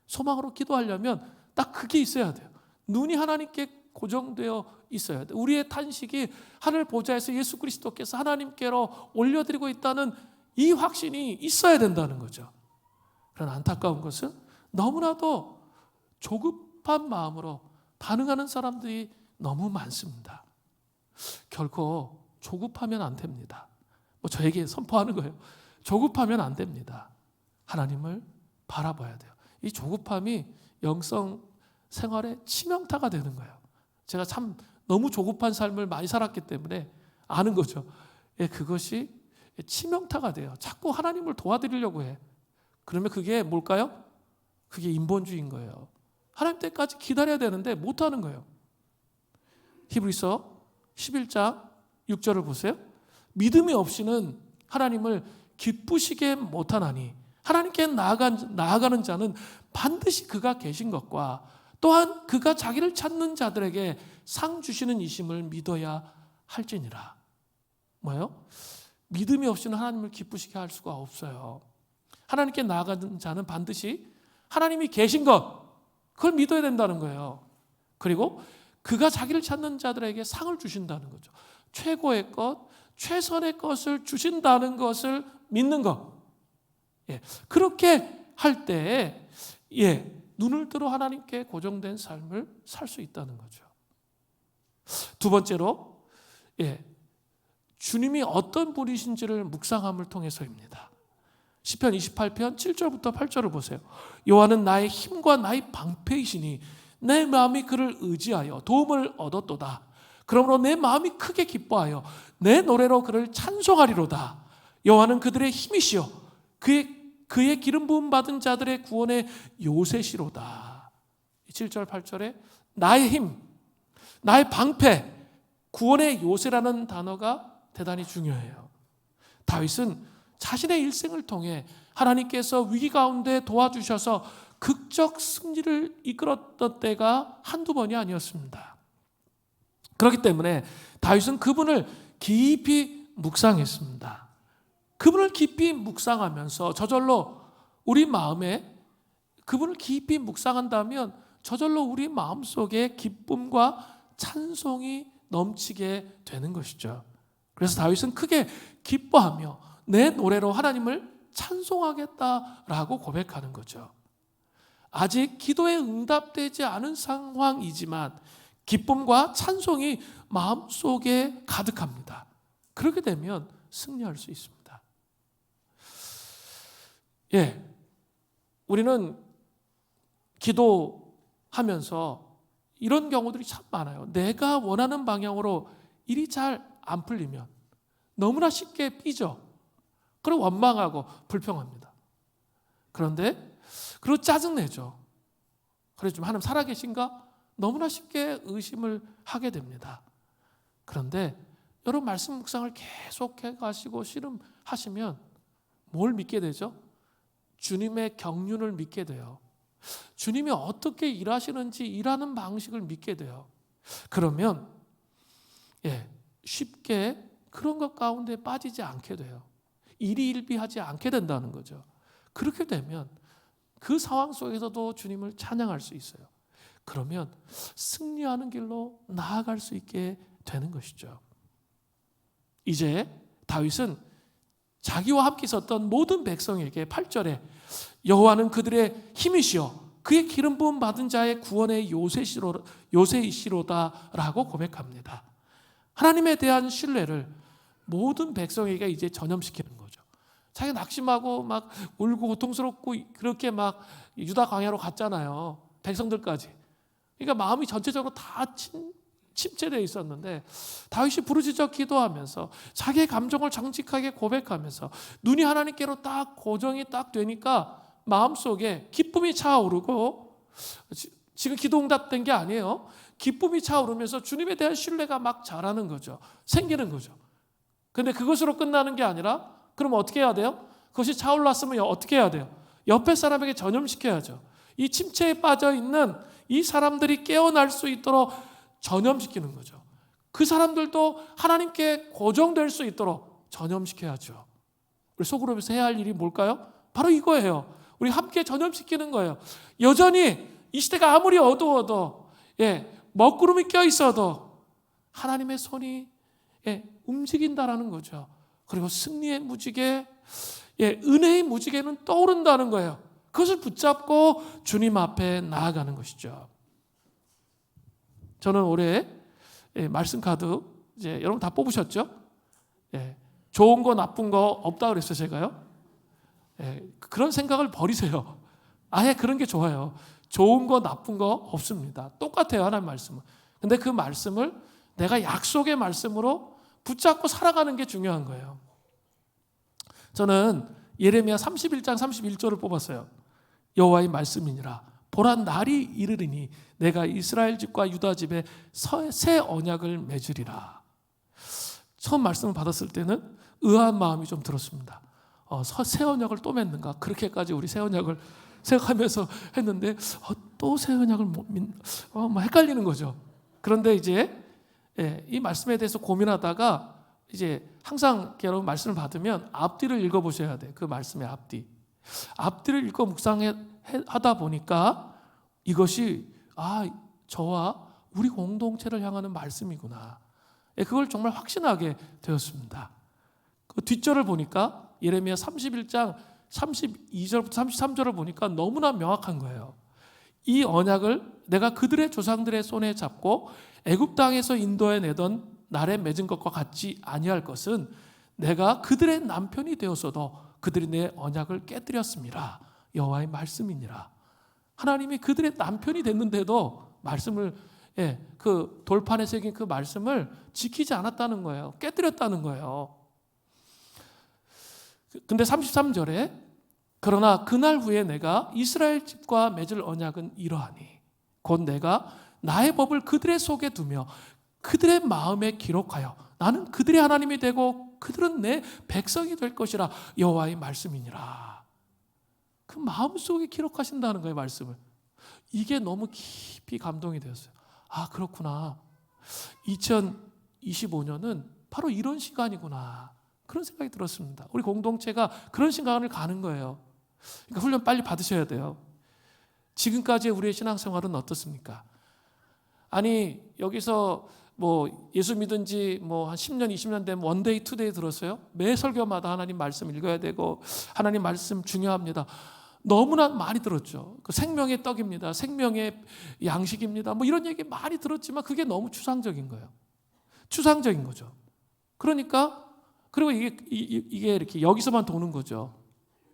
소망으로 기도하려면 딱 그게 있어야 돼요. 눈이 하나님께 고정되어 있어야 돼요. 우리의 탄식이 하늘 보좌에서 예수 그리스도께서 하나님께로 올려드리고 있다는 이 확신이 있어야 된다는 거죠. 그러나 안타까운 것은 너무나도 조급한 마음으로 반응하는 사람들이 너무 많습니다. 결코 조급하면 안 됩니다. 저에게 선포하는 거예요. 조급하면 안 됩니다. 하나님을 바라봐야 돼요. 이 조급함이 영성 생활의 치명타가 되는 거예요. 제가 참 너무 조급한 삶을 많이 살았기 때문에 아는 거죠. 그것이 치명타가 돼요. 자꾸 하나님을 도와드리려고 해. 그러면 그게 뭘까요? 그게 인본주의인 거예요. 하나님 때까지 기다려야 되는데 못하는 거예요. 히브리서 11장 6절을 보세요. 믿음이 없이는 하나님을 기쁘시게 못하나니 하나님께 나아가는 자는 반드시 그가 계신 것과 또한 그가 자기를 찾는 자들에게 상 주시는 이심을 믿어야 할지니라. 뭐예요? 믿음이 없이는 하나님을 기쁘시게 할 수가 없어요. 하나님께 나아가는 자는 반드시 하나님이 계신 것, 그걸 믿어야 된다는 거예요. 그리고 그가 자기를 찾는 자들에게 상을 주신다는 거죠. 최고의 것, 최선의 것을 주신다는 것을 믿는 것. 그렇게 할 때에 눈을 들어 하나님께 고정된 삶을 살 수 있다는 거죠. 두 번째로 주님이 어떤 분이신지를 묵상함을 통해서입니다. 시편 28편 7절부터 8절을 보세요. 여호와는 나의 힘과 나의 방패이시니 내 마음이 그를 의지하여 도움을 얻었도다. 그러므로 내 마음이 크게 기뻐하여 내 노래로 그를 찬송하리로다. 여호와는 그들의 힘이시여 그의 기름 부음 받은 자들의 구원의 요새시로다. 7절 8절에 나의 힘, 나의 방패, 구원의 요새라는 단어가 대단히 중요해요. 다윗은 자신의 일생을 통해 하나님께서 위기 가운데 도와주셔서 극적 승리를 이끌었던 때가 한두 번이 아니었습니다. 그렇기 때문에 다윗은 그분을 깊이 묵상했습니다. 그분을 깊이 묵상하면서 저절로 우리 마음에 그분을 깊이 묵상한다면 저절로 우리 마음속에 기쁨과 찬송이 넘치게 되는 것이죠. 그래서 다윗은 크게 기뻐하며 내 노래로 하나님을 찬송하겠다라고 고백하는 거죠. 아직 기도에 응답되지 않은 상황이지만 기쁨과 찬송이 마음속에 가득합니다. 그렇게 되면 승리할 수 있습니다. 우리는 기도하면서 이런 경우들이 참 많아요. 내가 원하는 방향으로 일이 잘 안 풀리면 너무나 쉽게 삐져. 그리고 원망하고 불평합니다. 그리고 짜증내죠. 그래서 좀 하나님 살아계신가? 너무나 쉽게 의심을 하게 됩니다. 그런데 여러분 말씀 묵상을 계속해 가시고 씨름하시면 뭘 믿게 되죠? 주님의 경륜을 믿게 돼요. 주님이 어떻게 일하시는지 일하는 방식을 믿게 돼요. 그러면 쉽게 그런 것 가운데 빠지지 않게 돼요. 일희일비하지 않게 된다는 거죠. 그렇게 되면 그 상황 속에서도 주님을 찬양할 수 있어요. 그러면 승리하는 길로 나아갈 수 있게 되는 것이죠. 이제 다윗은 자기와 함께 있었던 모든 백성에게 8절에 여호와는 그들의 힘이시여 그의 기름 부음 받은 자의 구원의 요새이시로다라고 고백합니다. 하나님에 대한 신뢰를 모든 백성에게 이제 전염시키는 거죠. 자기가 낙심하고 막 울고 고통스럽고 그렇게 막 유다 광야로 갔잖아요. 백성들까지. 그러니까 마음이 전체적으로 다 침체되어 있었는데 다윗이 부르짖어 기도하면서 자기의 감정을 정직하게 고백하면서 눈이 하나님께로 딱 고정이 딱 되니까 마음속에 기쁨이 차오르고 지금 기도 응답된 게 아니에요. 기쁨이 차오르면서 주님에 대한 신뢰가 막 자라는 거죠. 생기는 거죠. 근데 그것으로 끝나는 게 아니라 그럼 어떻게 해야 돼요? 그것이 차올랐으면 어떻게 해야 돼요? 옆에 사람에게 전염시켜야죠. 이 침체에 빠져 있는 이 사람들이 깨어날 수 있도록 전염시키는 거죠. 그 사람들도 하나님께 고정될 수 있도록 전염시켜야죠. 우리 소그룹에서 해야 할 일이 뭘까요? 바로 이거예요. 우리 함께 전염시키는 거예요. 여전히 이 시대가 아무리 어두워도 먹구름이 껴있어도 하나님의 손이 움직인다라는 거죠. 그리고 승리의 무지개, 은혜의 무지개는 떠오른다는 거예요. 그것을 붙잡고 주님 앞에 나아가는 것이죠. 저는 올해 말씀 카드 이제 여러분 다 뽑으셨죠? 좋은 거 나쁜 거 없다 그랬어요 제가요. 그런 생각을 버리세요. 아예 그런 게 좋아요. 좋은 거 나쁜 거 없습니다. 똑같아요 하나님 말씀은. 근데 그 말씀을 내가 약속의 말씀으로 붙잡고 살아가는 게 중요한 거예요. 저는 예레미야 31장 31절을 뽑았어요. 여호와의 말씀이니라. 보라, 날이 이르리니 내가 이스라엘 집과 유다 집에 새 언약을 맺으리라. 처음 말씀을 받았을 때는 의아한 마음이 좀 들었습니다. 새 언약을 또 맺는가? 그렇게까지 우리 새 언약을 생각하면서 했는데 또 새 언약을 헷갈리는 거죠. 그런데 이제 이 말씀에 대해서 고민하다가 이제 항상 여러분 말씀을 받으면 앞뒤를 읽어보셔야 돼요. 그 말씀의 앞뒤를 읽고 묵상하다 보니까 이것이 저와 우리 공동체를 향하는 말씀이구나. 그걸 정말 확신하게 되었습니다. 그 뒷절을 보니까 예레미야 31장 32절부터 33절을 보니까 너무나 명확한 거예요. 이 언약을 내가 그들의 조상들의 손에 잡고 애굽 땅에서 인도해 내던 날에 맺은 것과 같지 아니할 것은 내가 그들의 남편이 되었어도 그들이 내 언약을 깨뜨렸습니다. 여호와의 말씀이니라. 하나님이 그들의 남편이 됐는데도 말씀을 그 돌판에 새긴 그 말씀을 지키지 않았다는 거예요. 깨뜨렸다는 거예요. 근데 33절에 그러나 그날 후에 내가 이스라엘 집과 맺을 언약은 이러하니 곧 내가 나의 법을 그들의 속에 두며 그들의 마음에 기록하여 나는 그들의 하나님이 되고 그들은 내 백성이 될 것이라. 여호와의 말씀이니라. 그 마음속에 기록하신다는 거예요, 말씀을. 이게 너무 깊이 감동이 되었어요. 그렇구나. 2025년은 바로 이런 시간이구나. 그런 생각이 들었습니다. 우리 공동체가 그런 시간을 가는 거예요. 그러니까 훈련 빨리 받으셔야 돼요. 지금까지의 우리의 신앙생활은 어떻습니까? 아니 여기서 예수 믿은 지 한 10년, 20년 되면 원데이, 투데이 들었어요? 매 설교마다 하나님 말씀 읽어야 되고 하나님 말씀 중요합니다. 너무나 많이 들었죠. 그 생명의 떡입니다. 생명의 양식입니다. 이런 얘기 많이 들었지만 그게 너무 추상적인 거예요. 추상적인 거죠. 그러니까 그리고 이게 이렇게 여기서만 도는 거죠.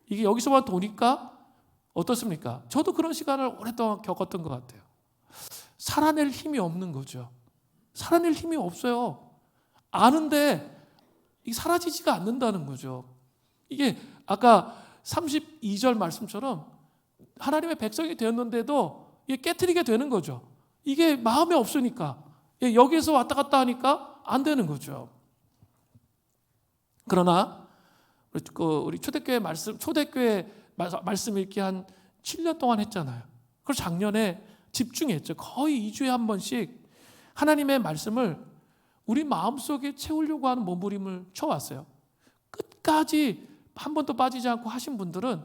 이게 여기서만 도니까 어떻습니까? 저도 그런 시간을 오랫동안 겪었던 것 같아요. 살아낼 힘이 없는 거죠. 살아낼 힘이 없어요. 아는데 이게 사라지지가 않는다는 거죠. 이게 아까 32절 말씀처럼 하나님의 백성이 되었는데도 이게 깨트리게 되는 거죠. 이게 마음에 없으니까 여기에서 왔다 갔다 하니까 안 되는 거죠. 그러나 우리 초대교회 말씀 읽기 한 7년 동안 했잖아요. 그걸 작년에 집중했죠. 거의 2주에 한 번씩 하나님의 말씀을 우리 마음속에 채우려고 하는 몸부림을 쳐왔어요. 끝까지 한 번도 빠지지 않고 하신 분들은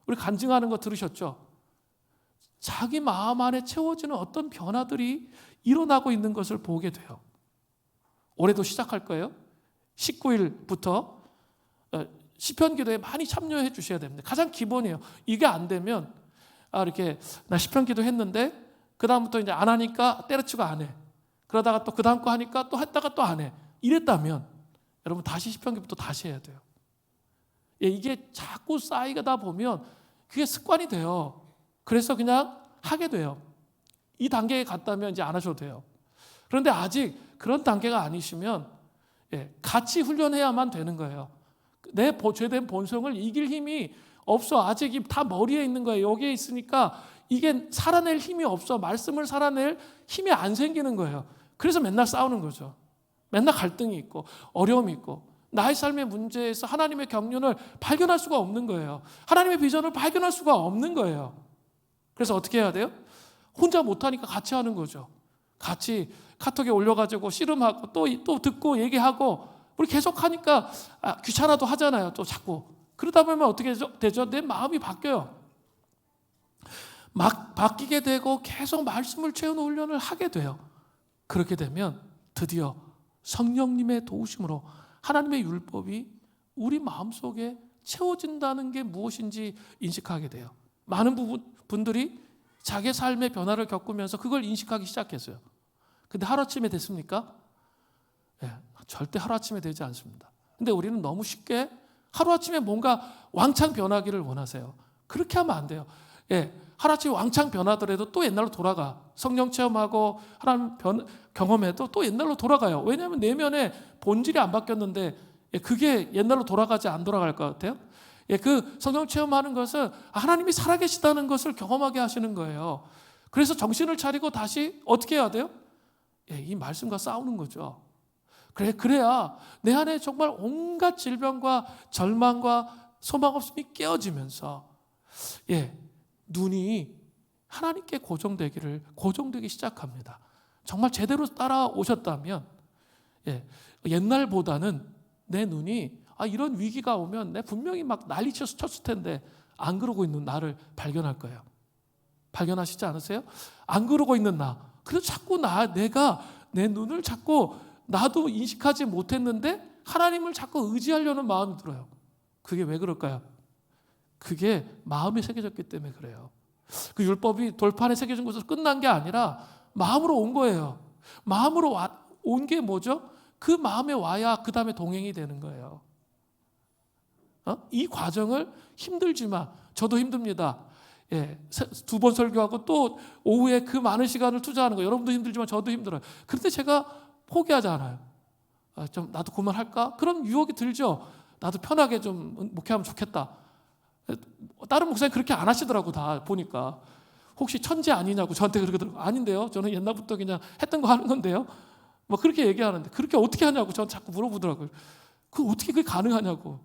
우리 간증하는 거 들으셨죠? 자기 마음 안에 채워지는 어떤 변화들이 일어나고 있는 것을 보게 돼요. 올해도 시작할 거예요. 19일부터 시편 기도에 많이 참여해 주셔야 됩니다. 가장 기본이에요. 이게 안 되면 이렇게 나 시편 기도 했는데 그 다음부터 이제 안 하니까 때려치고 안 해. 그러다가 또 그 다음 거 하니까 또 했다가 또 안 해. 이랬다면 여러분 다시 시편 기도부터 다시 해야 돼요. 이게 자꾸 쌓이다 보면 그게 습관이 돼요. 그래서 그냥 하게 돼요. 이 단계에 갔다면 이제 안 하셔도 돼요. 그런데 아직 그런 단계가 아니시면 같이 훈련해야만 되는 거예요. 내 죄된 본성을 이길 힘이 없어. 아직 다 머리에 있는 거예요. 여기에 있으니까 이게 살아낼 힘이 없어. 말씀을 살아낼 힘이 안 생기는 거예요. 그래서 맨날 싸우는 거죠. 맨날 갈등이 있고 어려움이 있고 나의 삶의 문제에서 하나님의 경륜을 발견할 수가 없는 거예요. 하나님의 비전을 발견할 수가 없는 거예요. 그래서 어떻게 해야 돼요? 혼자 못하니까 같이 하는 거죠. 같이 카톡에 올려가지고 씨름하고 또 듣고 얘기하고 우리 계속 하니까 귀찮아도 하잖아요. 또 자꾸. 그러다 보면 어떻게 되죠? 내 마음이 바뀌어요. 막 바뀌게 되고 계속 말씀을 채우는 훈련을 하게 돼요. 그렇게 되면 드디어 성령님의 도우심으로 하나님의 율법이 우리 마음속에 채워진다는 게 무엇인지 인식하게 돼요. 많은 분들이 자기 삶의 변화를 겪으면서 그걸 인식하기 시작했어요. 근데 하루아침에 됐습니까? 절대 하루아침에 되지 않습니다. 근데 우리는 너무 쉽게 하루아침에 뭔가 왕창 변하기를 원하세요. 그렇게 하면 안 돼요. 하루아침에 왕창 변하더라도 또 옛날로 돌아가. 성령 체험하고 하나님 경험해도 또 옛날로 돌아가요. 왜냐하면 내면에 본질이 안 바뀌었는데 그게 옛날로 돌아가지 안 돌아갈 것 같아요? 그 성령 체험하는 것은 하나님이 살아계시다는 것을 경험하게 하시는 거예요. 그래서 정신을 차리고 다시 어떻게 해야 돼요? 이 말씀과 싸우는 거죠. 그래야 내 안에 정말 온갖 질병과 절망과 소망 없음이 깨어지면서 눈이 하나님께 고정되기 시작합니다. 정말 제대로 따라오셨다면 옛날보다는 내 눈이 이런 위기가 오면 내 분명히 막 난리쳐서 쳤을 텐데 안 그러고 있는 나를 발견할 거예요. 발견하시지 않으세요? 안 그러고 있는 나. 그래서 자꾸 내가 내 눈을 자꾸 나도 인식하지 못했는데 하나님을 자꾸 의지하려는 마음이 들어요. 그게 왜 그럴까요? 그게 마음에 새겨졌기 때문에 그래요. 그 율법이 돌판에 새겨진 것으로 끝난 게 아니라 마음으로 온 거예요. 마음으로 온 게 뭐죠? 그 마음에 와야 그 다음에 동행이 되는 거예요. 이 과정을 힘들지만 저도 힘듭니다. 2번 설교하고 또 오후에 그 많은 시간을 투자하는 거 여러분도 힘들지만 저도 힘들어요. 그런데 제가 포기하지 않아요. 좀 나도 그만할까? 그런 유혹이 들죠. 나도 편하게 좀 목회하면 좋겠다. 다른 목사님 그렇게 안 하시더라고. 다 보니까 혹시 천재 아니냐고 저한테 그러더라고요. 아닌데요, 저는 옛날부터 그냥 했던 거 하는 건데요. 뭐 그렇게 얘기하는데 그렇게 어떻게 하냐고 저한테 자꾸 물어보더라고요. 어떻게 그게 가능하냐고.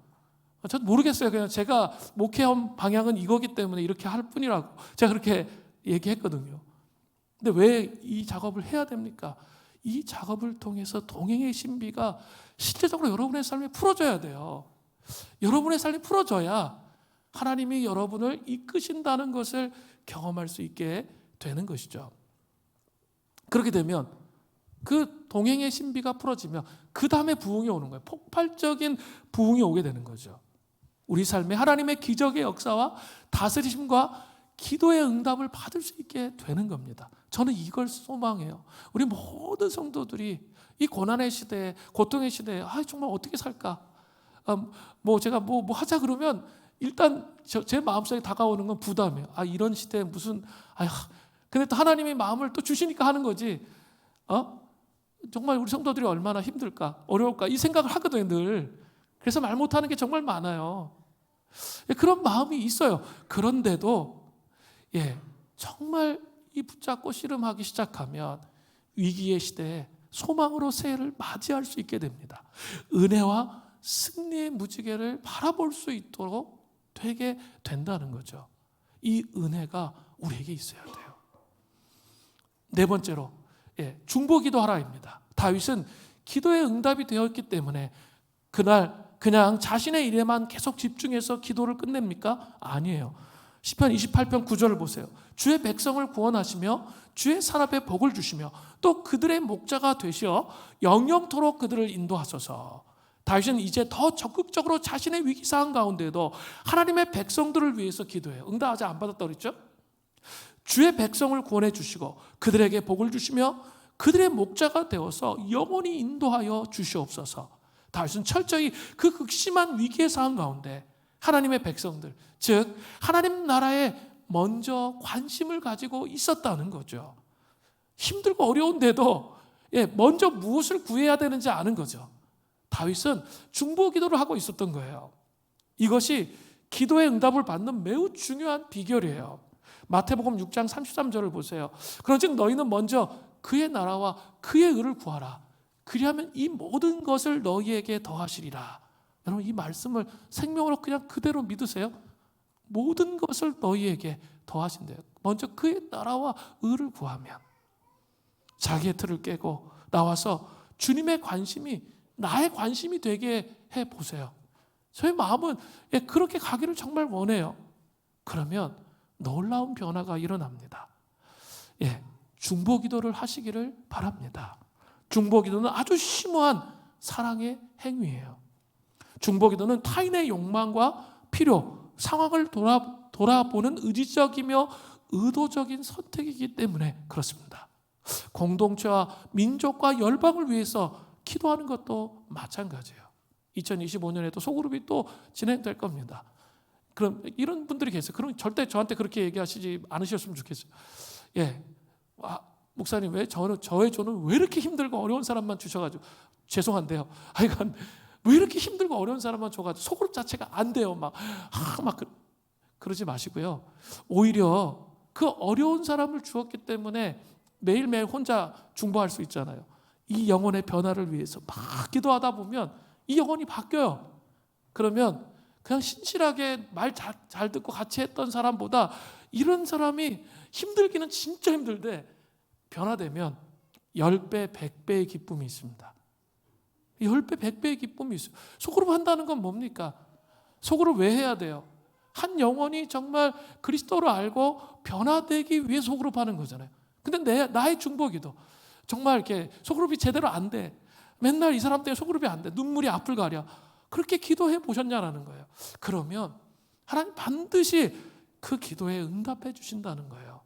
저도 모르겠어요. 그냥 제가 목회한 방향은 이거기 때문에 이렇게 할 뿐이라고 제가 그렇게 얘기했거든요. 근데 왜 이 작업을 해야 됩니까? 이 작업을 통해서 동행의 신비가 실제적으로 여러분의 삶에 풀어져야 돼요. 여러분의 삶이 풀어져야 하나님이 여러분을 이끄신다는 것을 경험할 수 있게 되는 것이죠. 그렇게 되면 그 동행의 신비가 풀어지면 그 다음에 부흥이 오는 거예요. 폭발적인 부흥이 오게 되는 거죠. 우리 삶에 하나님의 기적의 역사와 다스리심과 기도의 응답을 받을 수 있게 되는 겁니다. 저는 이걸 소망해요. 우리 모든 성도들이 이 고난의 시대에, 고통의 시대에 정말 어떻게 살까? 제가 뭐 하자 그러면 일단 제 마음속에 다가오는 건 부담이에요. 이런 시대에 무슨 근데 또 하나님이 마음을 또 주시니까 하는 거지. 정말 우리 성도들이 얼마나 힘들까, 어려울까 이 생각을 하거든요, 늘. 그래서 말 못하는 게 정말 많아요. 그런 마음이 있어요. 그런데도 정말 이 붙잡고 씨름하기 시작하면 위기의 시대에 소망으로 새해를 맞이할 수 있게 됩니다. 은혜와 승리의 무지개를 바라볼 수 있도록 되게 된다는 거죠. 이 은혜가 우리에게 있어야 돼요. 네 번째로 중보기도 하라입니다. 다윗은 기도의 응답이 되었기 때문에 그날 그냥 자신의 일에만 계속 집중해서 기도를 끝냅니까? 아니에요. 시편 28편 9절을 보세요. 주의 백성을 구원하시며 주의 산업에 복을 주시며 또 그들의 목자가 되시어 영영토록 그들을 인도하소서. 다윗은 이제 더 적극적으로 자신의 위기 상황 가운데도 하나님의 백성들을 위해서 기도해요. 응답 아직 안 받았다고 그랬죠? 주의 백성을 구원해 주시고 그들에게 복을 주시며 그들의 목자가 되어서 영원히 인도하여 주시옵소서. 다윗은 철저히 그 극심한 위기의 상황 가운데 하나님의 백성들, 즉 하나님 나라에 먼저 관심을 가지고 있었다는 거죠. 힘들고 어려운데도 먼저 무엇을 구해야 되는지 아는 거죠. 다윗은 중보 기도를 하고 있었던 거예요. 이것이 기도의 응답을 받는 매우 중요한 비결이에요. 마태복음 6장 33절을 보세요. 그런즉 너희는 먼저 그의 나라와 그의 의를 구하라. 그리하면 이 모든 것을 너희에게 더하시리라. 여러분 이 말씀을 생명으로 그냥 그대로 믿으세요. 모든 것을 너희에게 더하신대요. 먼저 그의 나라와 의를 구하면 자기의 틀을 깨고 나와서 주님의 관심이 나의 관심이 되게 해보세요. 저희 마음은 그렇게 가기를 정말 원해요. 그러면 놀라운 변화가 일어납니다. 중보기도를 하시기를 바랍니다. 중보기도는 아주 심오한 사랑의 행위예요. 중보기도는 타인의 욕망과 필요, 상황을 돌아보는 의지적이며 의도적인 선택이기 때문에 그렇습니다. 공동체와 민족과 열방을 위해서 기도하는 것도 마찬가지예요. 2025년에도 소그룹이 또 진행될 겁니다. 그럼 이런 분들이 계세요. 그럼 절대 저한테 그렇게 얘기하시지 않으셨으면 좋겠어요. 목사님 왜 저는 왜 이렇게 힘들고 어려운 사람만 주셔가지고 죄송한데요. 하여간 왜 이렇게 힘들고 어려운 사람만 줘가지고 소그룹 자체가 안 돼요. 그러지 마시고요. 오히려 그 어려운 사람을 주었기 때문에 매일매일 혼자 중보할 수 있잖아요. 이 영혼의 변화를 위해서 막 기도하다 보면 이 영혼이 바뀌어요. 그러면 그냥 신실하게 말 잘 듣고 같이 했던 사람보다 이런 사람이 힘들기는 진짜 힘들대 변화되면 10배, 100배의 기쁨이 있습니다. 10배, 100배의 기쁨이 있어요. 소그룹 한다는 건 뭡니까? 소그룹 왜 해야 돼요? 한 영혼이 정말 그리스도를 알고 변화되기 위해 소그룹 하는 거잖아요. 근데 나의 중보기도 정말 이렇게 소그룹이 제대로 안 돼. 맨날 이 사람 때문에 소그룹이 안 돼. 눈물이 앞을 가려. 그렇게 기도해 보셨냐라는 거예요. 그러면 하나님 반드시 그 기도에 응답해 주신다는 거예요.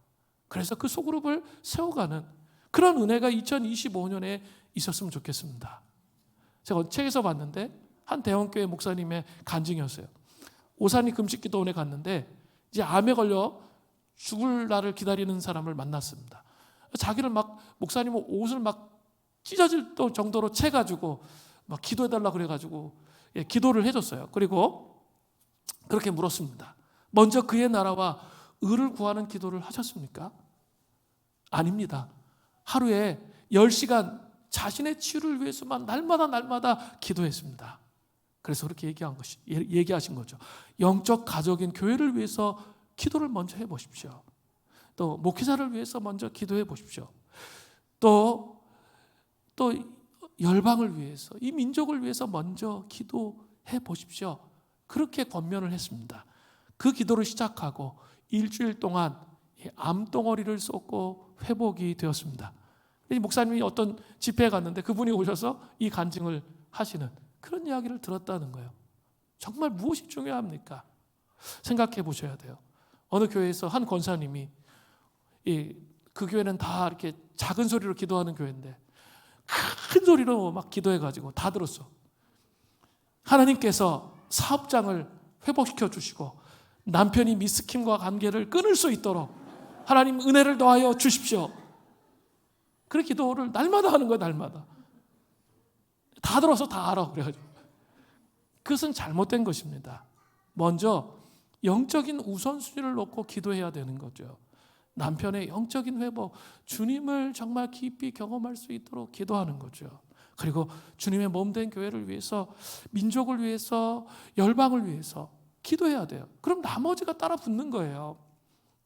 그래서 그 소그룹을 세워가는 그런 은혜가 2025년에 있었으면 좋겠습니다. 제가 책에서 봤는데 한 대형교회 목사님의 간증이었어요. 오산이 금식기도원에 갔는데 이제 암에 걸려 죽을 날을 기다리는 사람을 만났습니다. 자기를 막 목사님 옷을 막 찢어질 정도로 채가지고 막 기도해달라 그래가지고 기도를 해줬어요. 그리고 그렇게 물었습니다. 먼저 그의 나라와 의를 구하는 기도를 하셨습니까? 아닙니다. 하루에 10시간 자신의 치유를 위해서만 날마다 기도했습니다. 그래서 그렇게 얘기하신 거죠. 영적 가족인 교회를 위해서 기도를 먼저 해보십시오. 또 목회자를 위해서 먼저 기도해 보십시오. 또 열방을 위해서 이 민족을 위해서 먼저 기도해 보십시오. 그렇게 권면을 했습니다. 그 기도를 시작하고 일주일 동안 암덩어리를 쏟고 회복이 되었습니다. 목사님이 어떤 집회에 갔는데 그분이 오셔서 이 간증을 하시는 그런 이야기를 들었다는 거예요. 정말 무엇이 중요합니까? 생각해 보셔야 돼요. 어느 교회에서 한 권사님이 그 교회는 다 이렇게 작은 소리로 기도하는 교회인데 큰 소리로 막 기도해가지고 다 들었어. 하나님께서 사업장을 회복시켜 주시고 남편이 미스킴과 관계를 끊을 수 있도록 하나님 은혜를 더하여 주십시오. 그런 기도를 날마다 하는 거야. 날마다 다 들어서 다 알아. 그래가지고 그것은 잘못된 것입니다. 먼저 영적인 우선순위를 놓고 기도해야 되는 거죠. 남편의 영적인 회복, 주님을 정말 깊이 경험할 수 있도록 기도하는 거죠. 그리고 주님의 몸된 교회를 위해서, 민족을 위해서, 열방을 위해서 기도해야 돼요. 그럼 나머지가 따라 붙는 거예요.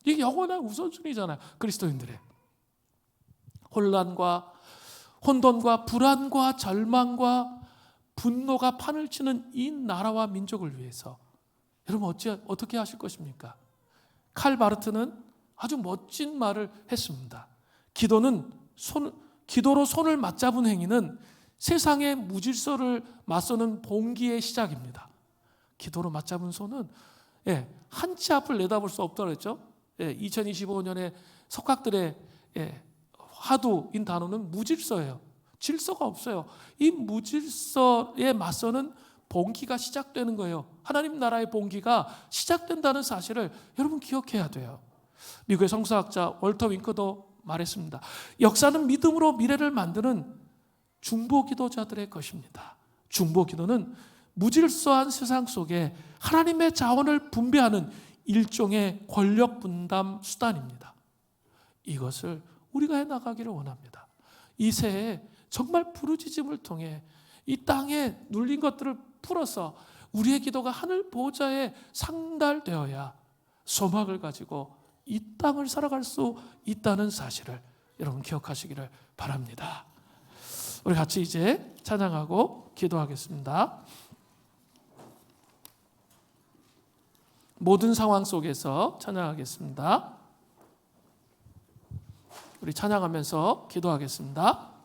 이게 영원한 우선순위잖아요. 그리스도인들의 혼돈과 불안과 절망과 분노가 판을 치는 이 나라와 민족을 위해서 여러분 어떻게 하실 것입니까? 칼 바르트는 아주 멋진 말을 했습니다. 기도로 손을 맞잡은 행위는 세상의 무질서를 맞서는 봉기의 시작입니다. 기도로 맞잡은 손은 한 치 앞을 내다볼 수 없다고 했죠. 2025년에 석학들의 화두인 단어는 무질서예요. 질서가 없어요. 이 무질서에 맞서는 봉기가 시작되는 거예요. 하나님 나라의 봉기가 시작된다는 사실을 여러분 기억해야 돼요. 미국의 성서학자 월터 윙크도 말했습니다. 역사는 믿음으로 미래를 만드는 중보기도자들의 것입니다. 중보기도는 무질서한 세상 속에 하나님의 자원을 분배하는 일종의 권력 분담 수단입니다. 이것을 우리가 해나가기를 원합니다. 이 새해 정말 부르짖음을 통해 이 땅에 눌린 것들을 풀어서 우리의 기도가 하늘 보좌에 상달되어야 소망을 가지고 이 땅을 살아갈 수 있다는 사실을 여러분 기억하시기를 바랍니다. 우리 같이 이제 찬양하고 기도하겠습니다. 모든 상황 속에서 찬양하겠습니다. 우리 찬양하면서 기도하겠습니다.